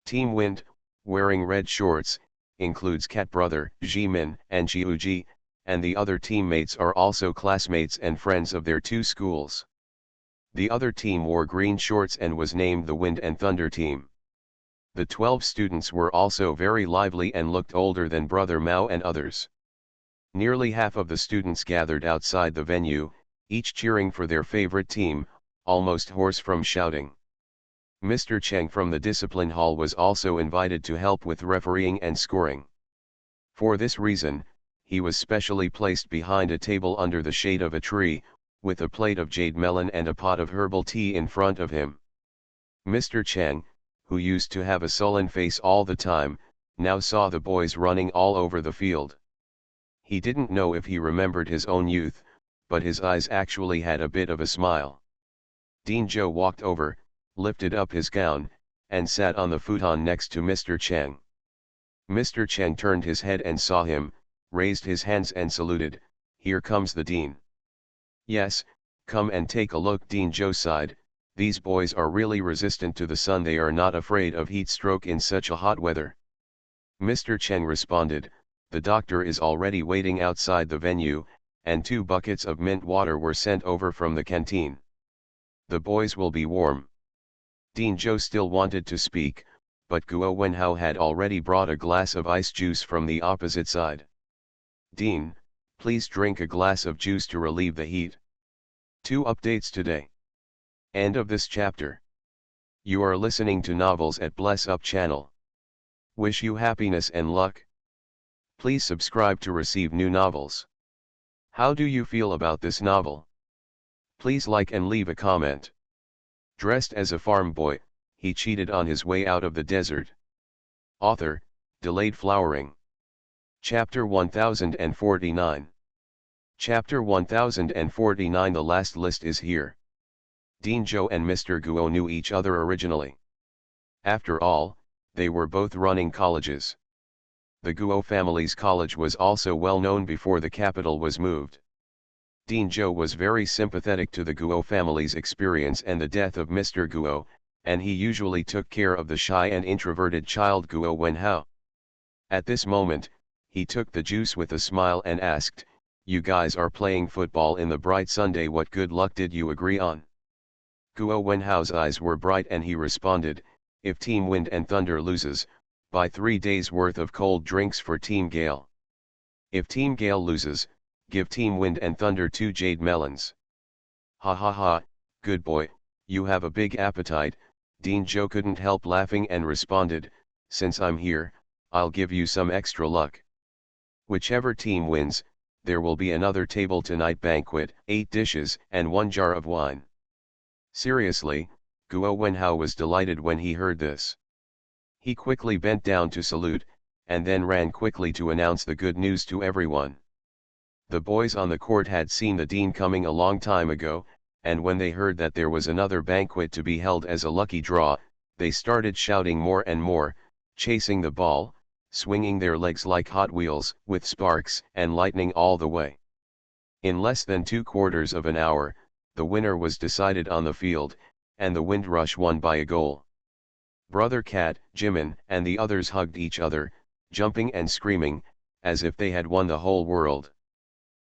Team Wind, wearing red shorts, includes Cat brother, Jimin and Jiuji, and the other teammates are also classmates and friends of their 2 schools. The other team wore green shorts and was named the Wind and Thunder team. The 12 students were also very lively and looked older than Brother Mao and others. Nearly half of the students gathered outside the venue, each cheering for their favorite team, almost hoarse from shouting. Mr. Cheng from the discipline hall was also invited to help with refereeing and scoring. For this reason, he was specially placed behind a table under the shade of a tree, with a plate of jade melon and a pot of herbal tea in front of him. Mr. Cheng, who used to have a sullen face all the time, now saw the boys running all over the field. He didn't know if he remembered his own youth, but his eyes actually had a bit of a smile. Dean Joe walked over, lifted up his gown, and sat on the futon next to Mr. Cheng. Mr. Cheng turned his head and saw him, raised his hands and saluted, "Here comes the dean." "Yes, come and take a look," Dean Joe sighed. "These boys are really resistant to the sun. They are not afraid of heat stroke in such a hot weather." Mr. Cheng responded, "The doctor is already waiting outside the venue, and 2 buckets of mint water were sent over from the canteen. The boys will be warm." Dean Joe still wanted to speak, but Guo Wenhao had already brought a glass of ice juice from the opposite side. "Dean, please drink a glass of juice to relieve the heat." 2 updates today. End of this chapter. You are listening to Novels at Bless Up channel. Wish you happiness and luck. Please subscribe to receive new novels. How do you feel about this novel? Please like and leave a comment. Dressed as a farm boy, he cheated on his way out of the desert. Author, Delayed Flowering. Chapter 1049. Chapter 1049. The last list is here. Dean Joe and Mr. Guo knew each other originally. After all, they were both running colleges. The Guo family's college was also well known before the capital was moved. Dean Joe was very sympathetic to the Guo family's experience and the death of Mr. Guo, and he usually took care of the shy and introverted child Guo Wenhao. At this moment, he took the juice with a smile and asked, "You guys are playing football in the bright Sunday. What good luck did you agree on?" Guo Wenhao's eyes were bright and he responded, "If Team Wind and Thunder loses, buy 3 days worth of cold drinks for Team Gale. If Team Gale loses, give Team Wind and Thunder 2 jade melons." "Ha ha ha, good boy, you have a big appetite." Dean Joe couldn't help laughing and responded, "Since I'm here, I'll give you some extra luck. Whichever team wins, there will be another table tonight banquet, 8 dishes and 1 jar of wine." Seriously, Guo Wenhao was delighted when he heard this. He quickly bent down to salute, and then ran quickly to announce the good news to everyone. The boys on the court had seen the dean coming a long time ago, and when they heard that there was another banquet to be held as a lucky draw, they started shouting more and more, chasing the ball, swinging their legs like Hot Wheels, with sparks and lightning all the way. In less than 2/4 of an hour, the winner was decided on the field, and the Windrush won by a goal. Brother Cat, Jimin, and the others hugged each other, jumping and screaming, as if they had won the whole world.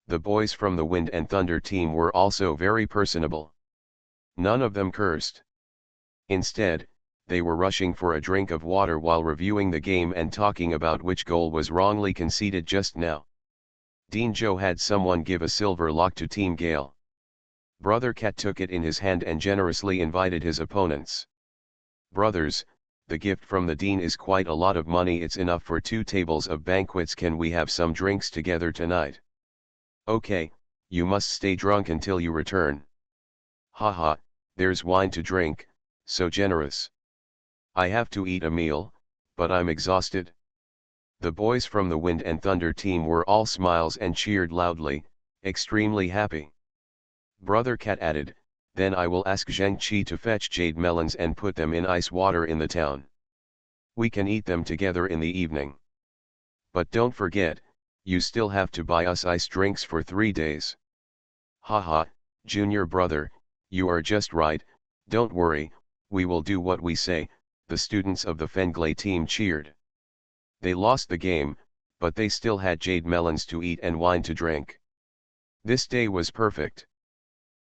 The boys from the Wind and Thunder team were also very personable. None of them cursed. Instead, they were rushing for a drink of water while reviewing the game and talking about which goal was wrongly conceded just now. Dean Joe had someone give a silver lock to Team Gale. Brother Cat took it in his hand and generously invited his opponents. "Brothers, the gift from the dean is quite a lot of money. It's enough for 2 tables of banquets. Can we have some drinks together tonight?" "Okay, you must stay drunk until you return." "Haha, there's wine to drink, so generous." "I have to eat a meal, but I'm exhausted." The boys from the Wind and Thunder team were all smiles and cheered loudly, extremely happy. Brother Cat added, "Then I will ask Zheng Qi to fetch jade melons and put them in ice water in the town. We can eat them together in the evening. But don't forget, you still have to buy us ice drinks for 3 days." "Haha, junior brother, you are just right, don't worry, we will do what we say," the students of the Fenglay team cheered. They lost the game, but they still had jade melons to eat and wine to drink. This day was perfect.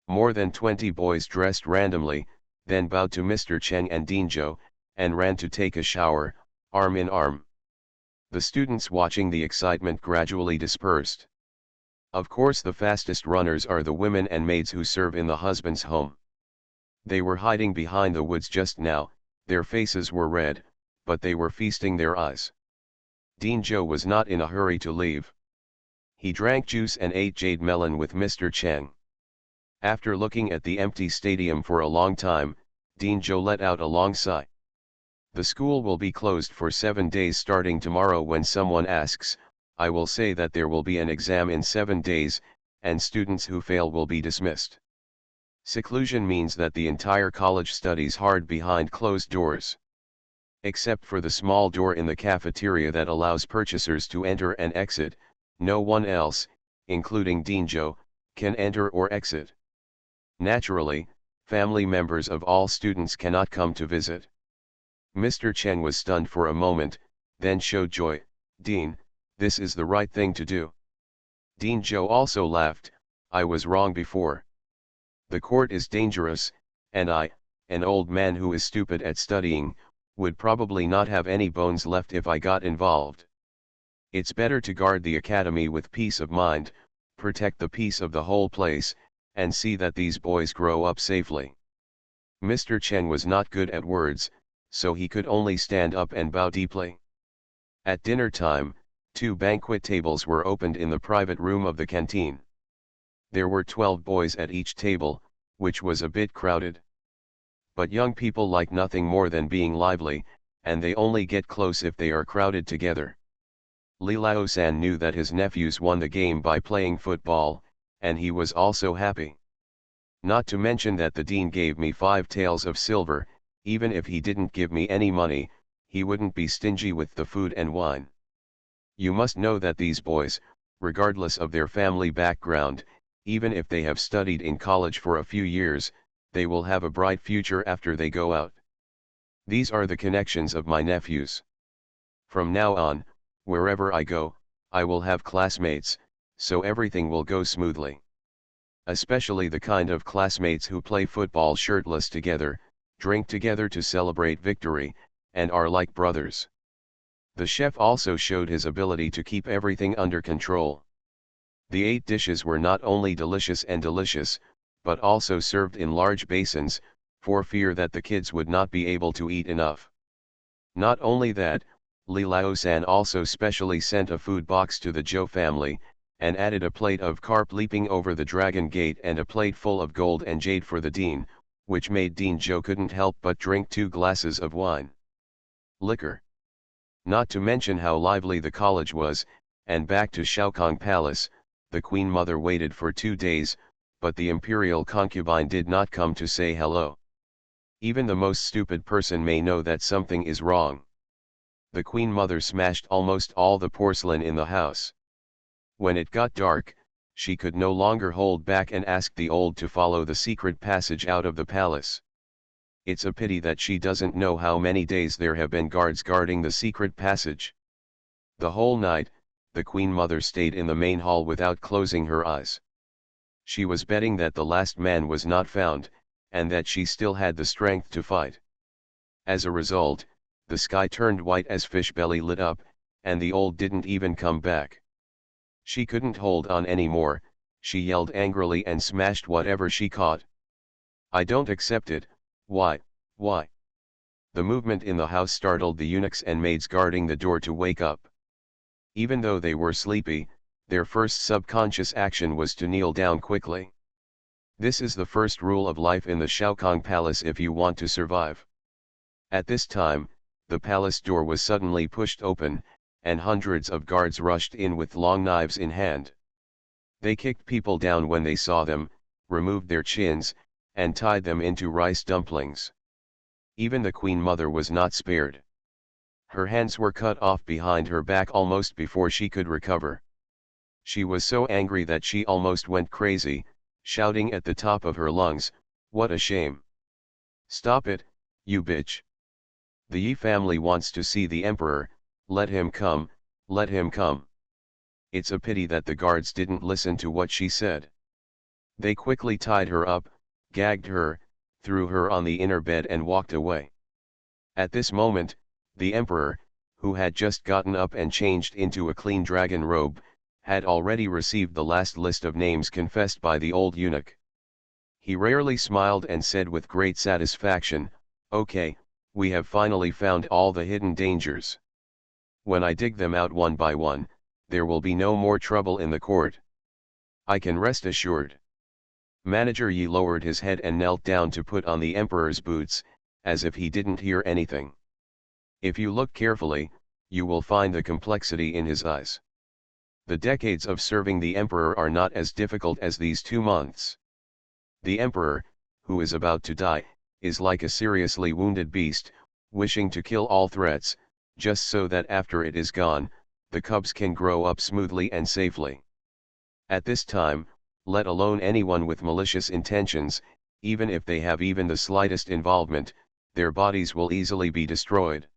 More than 20 boys dressed randomly, then bowed to Mr. Cheng and Dean Joe, and ran to take a shower, arm in arm. The students watching the excitement gradually dispersed. Of course, the fastest runners are the women and maids who serve in the husband's home. They were hiding behind the woods just now, their faces were red, but they were feasting their eyes. Dean Joe was not in a hurry to leave. He drank juice and ate jade melon with Mr. Cheng. After looking at the empty stadium for a long time, Dean Joe let out a long sigh. "The school will be closed for 7 days starting tomorrow. When someone asks, I will say that there will be an exam in 7 days, and students who fail will be dismissed. Seclusion means that the entire college studies hard behind closed doors. Except for the small door in the cafeteria that allows purchasers to enter and exit, no one else, including Dean Joe, can enter or exit. Naturally, family members of all students cannot come to visit." Mr. Cheng was stunned for a moment, then showed joy. "Dean, this is the right thing to do." Dean Joe also laughed, "I was wrong before. The court is dangerous, and I, an old man who is stupid at studying, would probably not have any bones left if I got involved. It's better to guard the academy with peace of mind, protect the peace of the whole place, and see that these boys grow up safely." Mr. Cheng was not good at words, so he could only stand up and bow deeply. At dinner time, 2 banquet tables were opened in the private room of the canteen. There were 12 boys at each table, which was a bit crowded. But young people like nothing more than being lively, and they only get close if they are crowded together. Li Lao-san knew that his nephews won the game by playing football, and he was also happy. "Not to mention that the dean gave me 5 taels of silver. Even if he didn't give me any money, he wouldn't be stingy with the food and wine. You must know that these boys, regardless of their family background, even if they have studied in college for a few years, they will have a bright future after they go out. These are the connections of my nephews. From now on, wherever I go, I will have classmates, so everything will go smoothly. Especially the kind of classmates who play football shirtless together, drink together to celebrate victory, and are like brothers." The chef also showed his ability to keep everything under control. The 8 dishes were not only delicious, but also served in large basins, for fear that the kids would not be able to eat enough. Not only that, Li Lao-san also specially sent a food box to the Zhou family, and added a plate of carp leaping over the dragon gate and a plate full of gold and jade for the dean, which made Dean Zhou couldn't help but drink 2 glasses of wine. liquor. Not to mention how lively the college was, and back to Shaokong Palace, the Queen Mother waited for 2 days, but the imperial concubine did not come to say hello. Even the most stupid person may know that something is wrong. The Queen Mother smashed almost all the porcelain in the house. When it got dark, she could no longer hold back and asked the old to follow the secret passage out of the palace. It's a pity that she doesn't know how many days there have been guards guarding the secret passage. The whole night, the Queen Mother stayed in the main hall without closing her eyes. She was betting that the last man was not found, and that she still had the strength to fight. As a result, the sky turned white as Fishbelly lit up, and the old didn't even come back. She couldn't hold on anymore, she yelled angrily and smashed whatever she caught. I don't accept it, why? The movement in the house startled the eunuchs and maids guarding the door to wake up. Even though they were sleepy, their first subconscious action was to kneel down quickly. This is the first rule of life in the Shaokong Palace if you want to survive. At this time, the palace door was suddenly pushed open, and hundreds of guards rushed in with long knives in hand. They kicked people down when they saw them, removed their chins, and tied them into rice dumplings. Even the Queen Mother was not spared. Her hands were cut off behind her back almost before she could recover. She was so angry that she almost went crazy, shouting at the top of her lungs, "What a shame! Stop it, you bitch! The Yi family wants to see the emperor, let him come, let him come." It's a pity that the guards didn't listen to what she said. They quickly tied her up, gagged her, threw her on the inner bed and walked away. At this moment, the emperor, who had just gotten up and changed into a clean dragon robe, had already received the last list of names confessed by the old eunuch. He rarely smiled and said with great satisfaction, "Okay, we have finally found all the hidden dangers. When I dig them out one by one, there will be no more trouble in the court. I can rest assured." Manager Yi lowered his head and knelt down to put on the emperor's boots, as if he didn't hear anything. If you look carefully, you will find the complexity in his eyes. The decades of serving the emperor are not as difficult as these 2 months. The emperor, who is about to die, is like a seriously wounded beast, wishing to kill all threats, just so that after it is gone, the cubs can grow up smoothly and safely. At this time, let alone anyone with malicious intentions, even if they have even the slightest involvement, their bodies will easily be destroyed.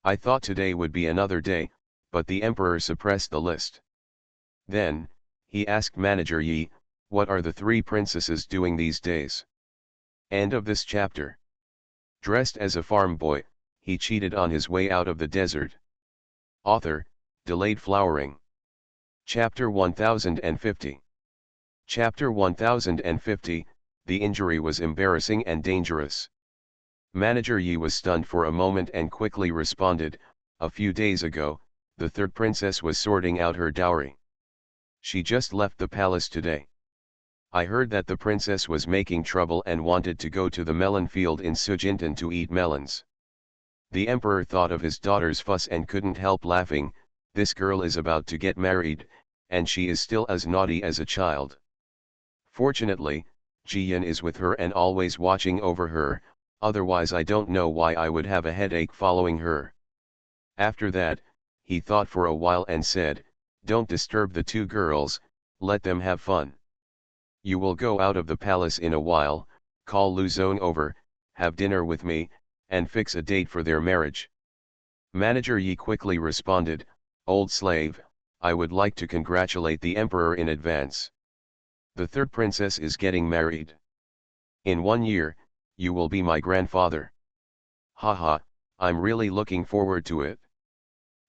I thought today would be another day, but the emperor suppressed the list. Then, he asked Manager Yi, "What are the 3 princesses doing these days?" End of this chapter. Dressed as a farm boy, he cheated on his way out of the desert. Author, Delayed Flowering. Chapter 1050. Chapter 1050, the injury was embarrassing and dangerous. Manager Yi was stunned for a moment and quickly responded, "A few days ago, the 3rd princess was sorting out her dowry. She just left the palace today. I heard that the princess was making trouble and wanted to go to the melon field in Sujintan to eat melons." The emperor thought of his daughter's fuss and couldn't help laughing. This girl is about to get married, and she is still as naughty as a child. Fortunately, Jiyan is with her and always watching over her, otherwise I don't know why I would have a headache following her. After that, he thought for a while and said, "Don't disturb the 2 girls, let them have fun. You will go out of the palace in a while, call Lu Zong over, have dinner with me, and fix a date for their marriage." Manager Yi quickly responded, "Old slave, I would like to congratulate the emperor in advance. The 3rd princess is getting married. In 1 year, you will be my grandfather. Haha, I'm really looking forward to it.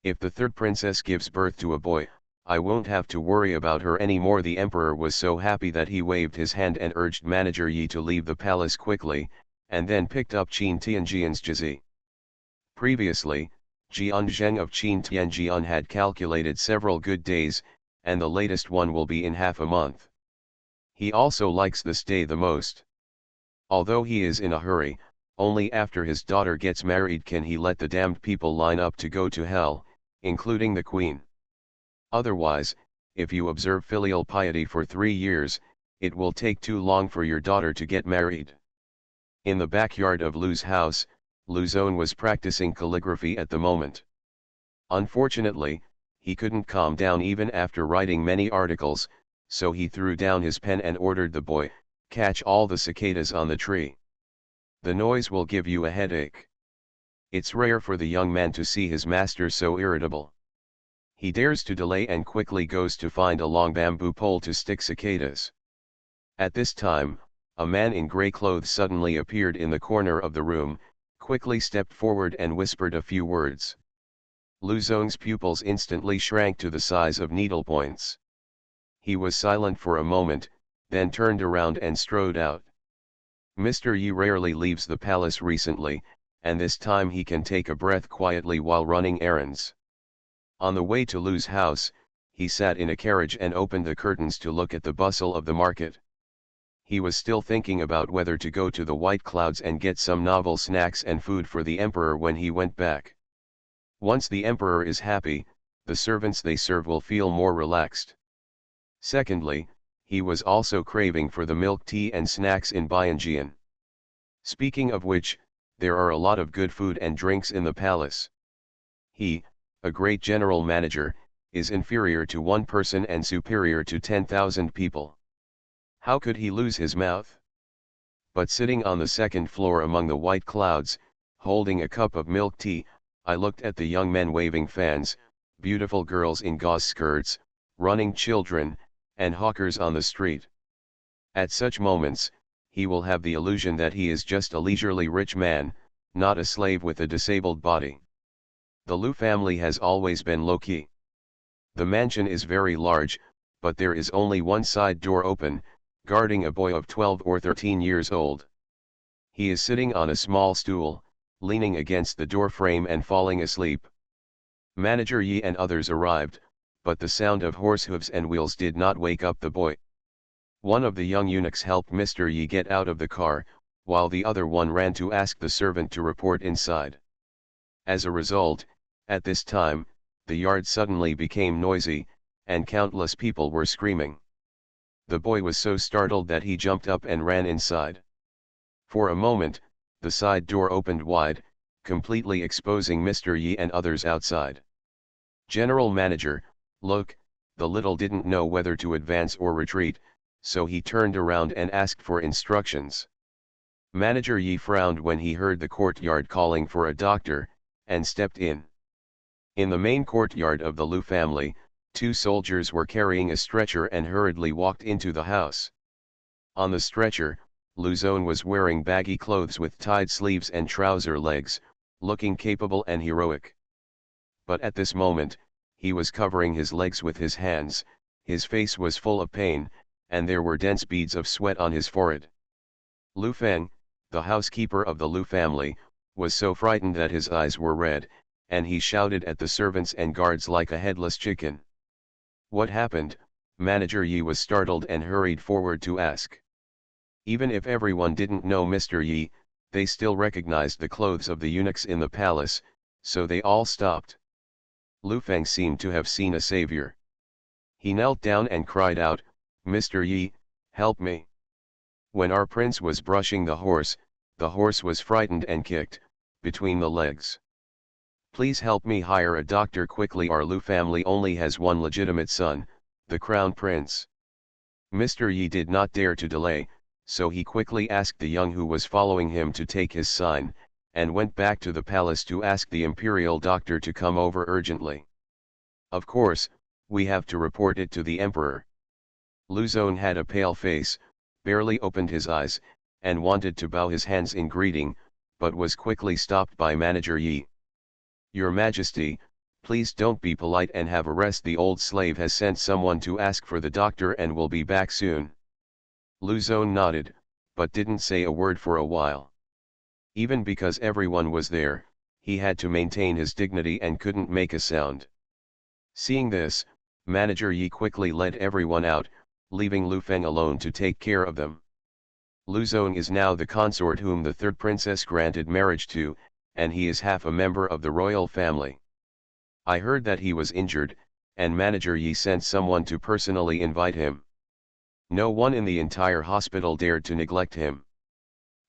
If the 3rd princess gives birth to a boy, I won't have to worry about her anymore." The emperor was so happy that he waved his hand and urged Manager Yi to leave the palace quickly, and then picked up Qin Tianjian's jizi. Previously, Jian Zheng of Qin Tianjian had calculated several good days, and the latest one will be in half a month. He also likes this day the most. Although he is in a hurry, Only after his daughter gets married can he let the damned people line up to go to hell, including the queen. Otherwise, if you observe filial piety for 3 years, it will take too long for your daughter to get married. In the backyard of Lu's house, Luzon was practicing calligraphy at the moment. Unfortunately, he couldn't calm down even after writing many articles, so he threw down his pen and ordered the boy, "Catch all the cicadas on the tree. The noise will give you a headache." It's rare for the young man to see his master so irritable. He dares to delay and quickly goes to find a long bamboo pole to stick cicadas. At this time, a man in grey clothes suddenly appeared in the corner of the room, quickly stepped forward and whispered a few words. Luzon's pupils instantly shrank to the size of needlepoints. He was silent for a moment, then turned around and strode out. Mr. Yi rarely leaves the palace recently, and this time he can take a breath quietly while running errands. On the way to Lu's house, he sat in a carriage and opened the curtains to look at the bustle of the market. He was still thinking about whether to go to the White Clouds and get some novel snacks and food for the emperor when he went back. Once the emperor is happy, the servants they serve will feel more relaxed. Secondly, he was also craving for the milk tea and snacks in Bianjian. Speaking of which, there are a lot of good food and drinks in the palace. He, a great general manager, is inferior to one person and superior to 10,000 people. How could he lose his mouth? But sitting on the second floor among the white clouds, holding a cup of milk tea, I looked at the young men waving fans, beautiful girls in gauze skirts, running children, and hawkers on the street. At such moments, he will have the illusion that he is just a leisurely rich man, not a slave with a disabled body. The Lu family has always been low-key. The mansion is very large, but there is only one side door open, guarding a boy of 12 or 13 years old. He is sitting on a small stool, leaning against the door frame and falling asleep. Manager Yi and others arrived, but the sound of horse hooves and wheels did not wake up the boy. One of the young eunuchs helped Mr. Yi get out of the car, while the other one ran to ask the servant to report inside. As a result, at this time, the yard suddenly became noisy, and countless people were screaming. The boy was so startled that he jumped up and ran inside. For a moment, the side door opened wide, completely exposing Mr. Yi and others outside. "General Manager, look," the little didn't know whether to advance or retreat, so he turned around and asked for instructions. Manager Yi frowned when he heard the courtyard calling for a doctor, and stepped in. In the main courtyard of the Lu family, 2 soldiers were carrying a stretcher and hurriedly walked into the house. On the stretcher, Luzon was wearing baggy clothes with tied sleeves and trouser legs, looking capable and heroic. But at this moment, he was covering his legs with his hands, his face was full of pain, and there were dense beads of sweat on his forehead. Lu Feng, the housekeeper of the Lu family, was so frightened that his eyes were red, and he shouted at the servants and guards like a headless chicken. "What happened?" Manager Yi was startled and hurried forward to ask. Even if everyone didn't know Mr. Yi, they still recognized the clothes of the eunuchs in the palace, so they all stopped. Lu Feng seemed to have seen a savior. He knelt down and cried out, "Mr. Yi, help me." When our prince was brushing the horse was frightened and kicked between the legs. "Please help me hire a doctor quickly. Our Lu family only has one legitimate son, the crown prince." Mr. Yi did not dare to delay, so he quickly asked the young who was following him to take his sign, and went back to the palace to ask the imperial doctor to come over urgently. "Of course, we have to report it to the emperor." Luzon had a pale face, barely opened his eyes, and wanted to bow his hands in greeting, but was quickly stopped by Manager Yi. "Your Majesty, please don't be polite and have a rest. The old slave has sent someone to ask for the doctor and will be back soon." Luzon nodded, but didn't say a word for a while. Even because everyone was there, he had to maintain his dignity and couldn't make a sound. Seeing this, Manager Yi quickly led everyone out, leaving Lu Feng alone to take care of them. Luzon is now the consort whom the third princess granted marriage to, and he is half a member of the royal family. I heard that he was injured, and Manager Yi sent someone to personally invite him. No one in the entire hospital dared to neglect him.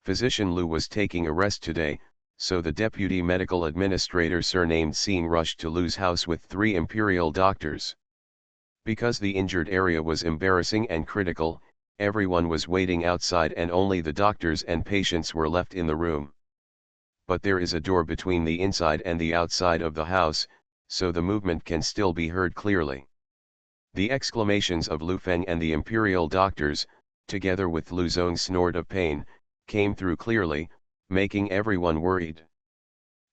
Physician Lu was taking a rest today, so the deputy medical administrator surnamed Singh rushed to Lu's house with 3 imperial doctors. Because the injured area was embarrassing and critical, everyone was waiting outside and only the doctors and patients were left in the room. But there is a door between the inside and the outside of the house, so the movement can still be heard clearly. The exclamations of Lu Feng and the imperial doctors, together with Lu Zong's snort of pain, came through clearly, making everyone worried.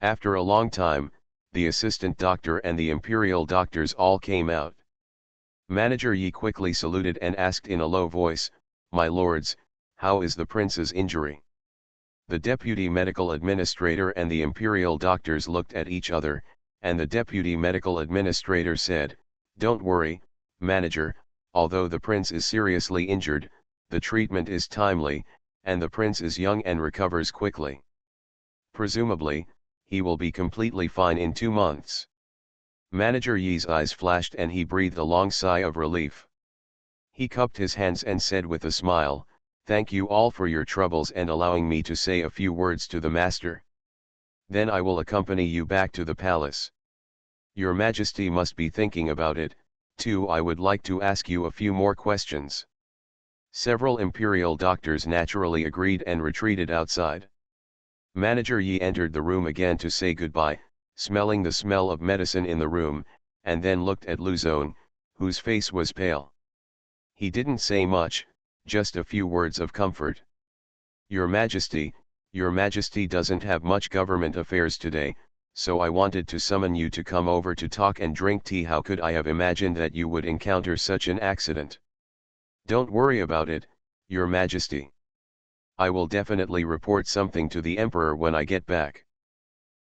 After a long time, the assistant doctor and the imperial doctors all came out. Manager Yi quickly saluted and asked in a low voice, "My lords, how is the prince's injury?" The deputy medical administrator and the imperial doctors looked at each other, and the deputy medical administrator said, "Don't worry, manager, although the prince is seriously injured, the treatment is timely, and the prince is young and recovers quickly. Presumably, he will be completely fine in 2 months." Manager Yi's eyes flashed and he breathed a long sigh of relief. He cupped his hands and said with a smile, "Thank you all for your troubles and allowing me to say a few words to the master. Then I will accompany you back to the palace. Your Majesty must be thinking about it, too. I would like to ask you a few more questions." Several imperial doctors naturally agreed and retreated outside. Manager Yi entered the room again to say goodbye, smelling the smell of medicine in the room, and then looked at Luzon, whose face was pale. He didn't say much, just a few words of comfort. Your Majesty doesn't have much government affairs today, so I wanted to summon you to come over to talk and drink tea. How could I have imagined that you would encounter such an accident? Don't worry about it, Your Majesty. I will definitely report something to the Emperor when I get back.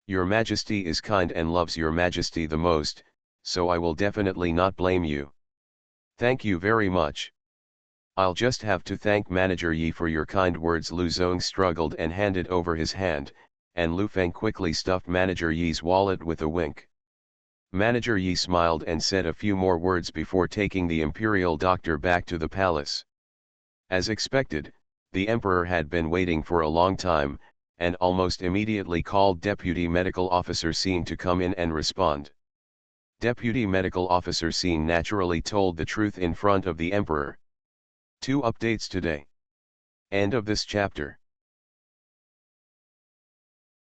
Your Majesty is kind and loves Your Majesty the most, so I will definitely not blame you. Thank you very much. I'll just have to thank Manager Yi for your kind words. Lu Zong struggled and handed over his hand, and Lu Feng quickly stuffed Manager Yi's wallet with a wink. Manager Yi smiled and said a few more words before taking the imperial doctor back to the palace. As expected, the emperor had been waiting for a long time, and almost immediately called Deputy Medical Officer Singh to come in and respond. Deputy Medical Officer Singh naturally told the truth in front of the emperor. 2 updates today. End of this chapter.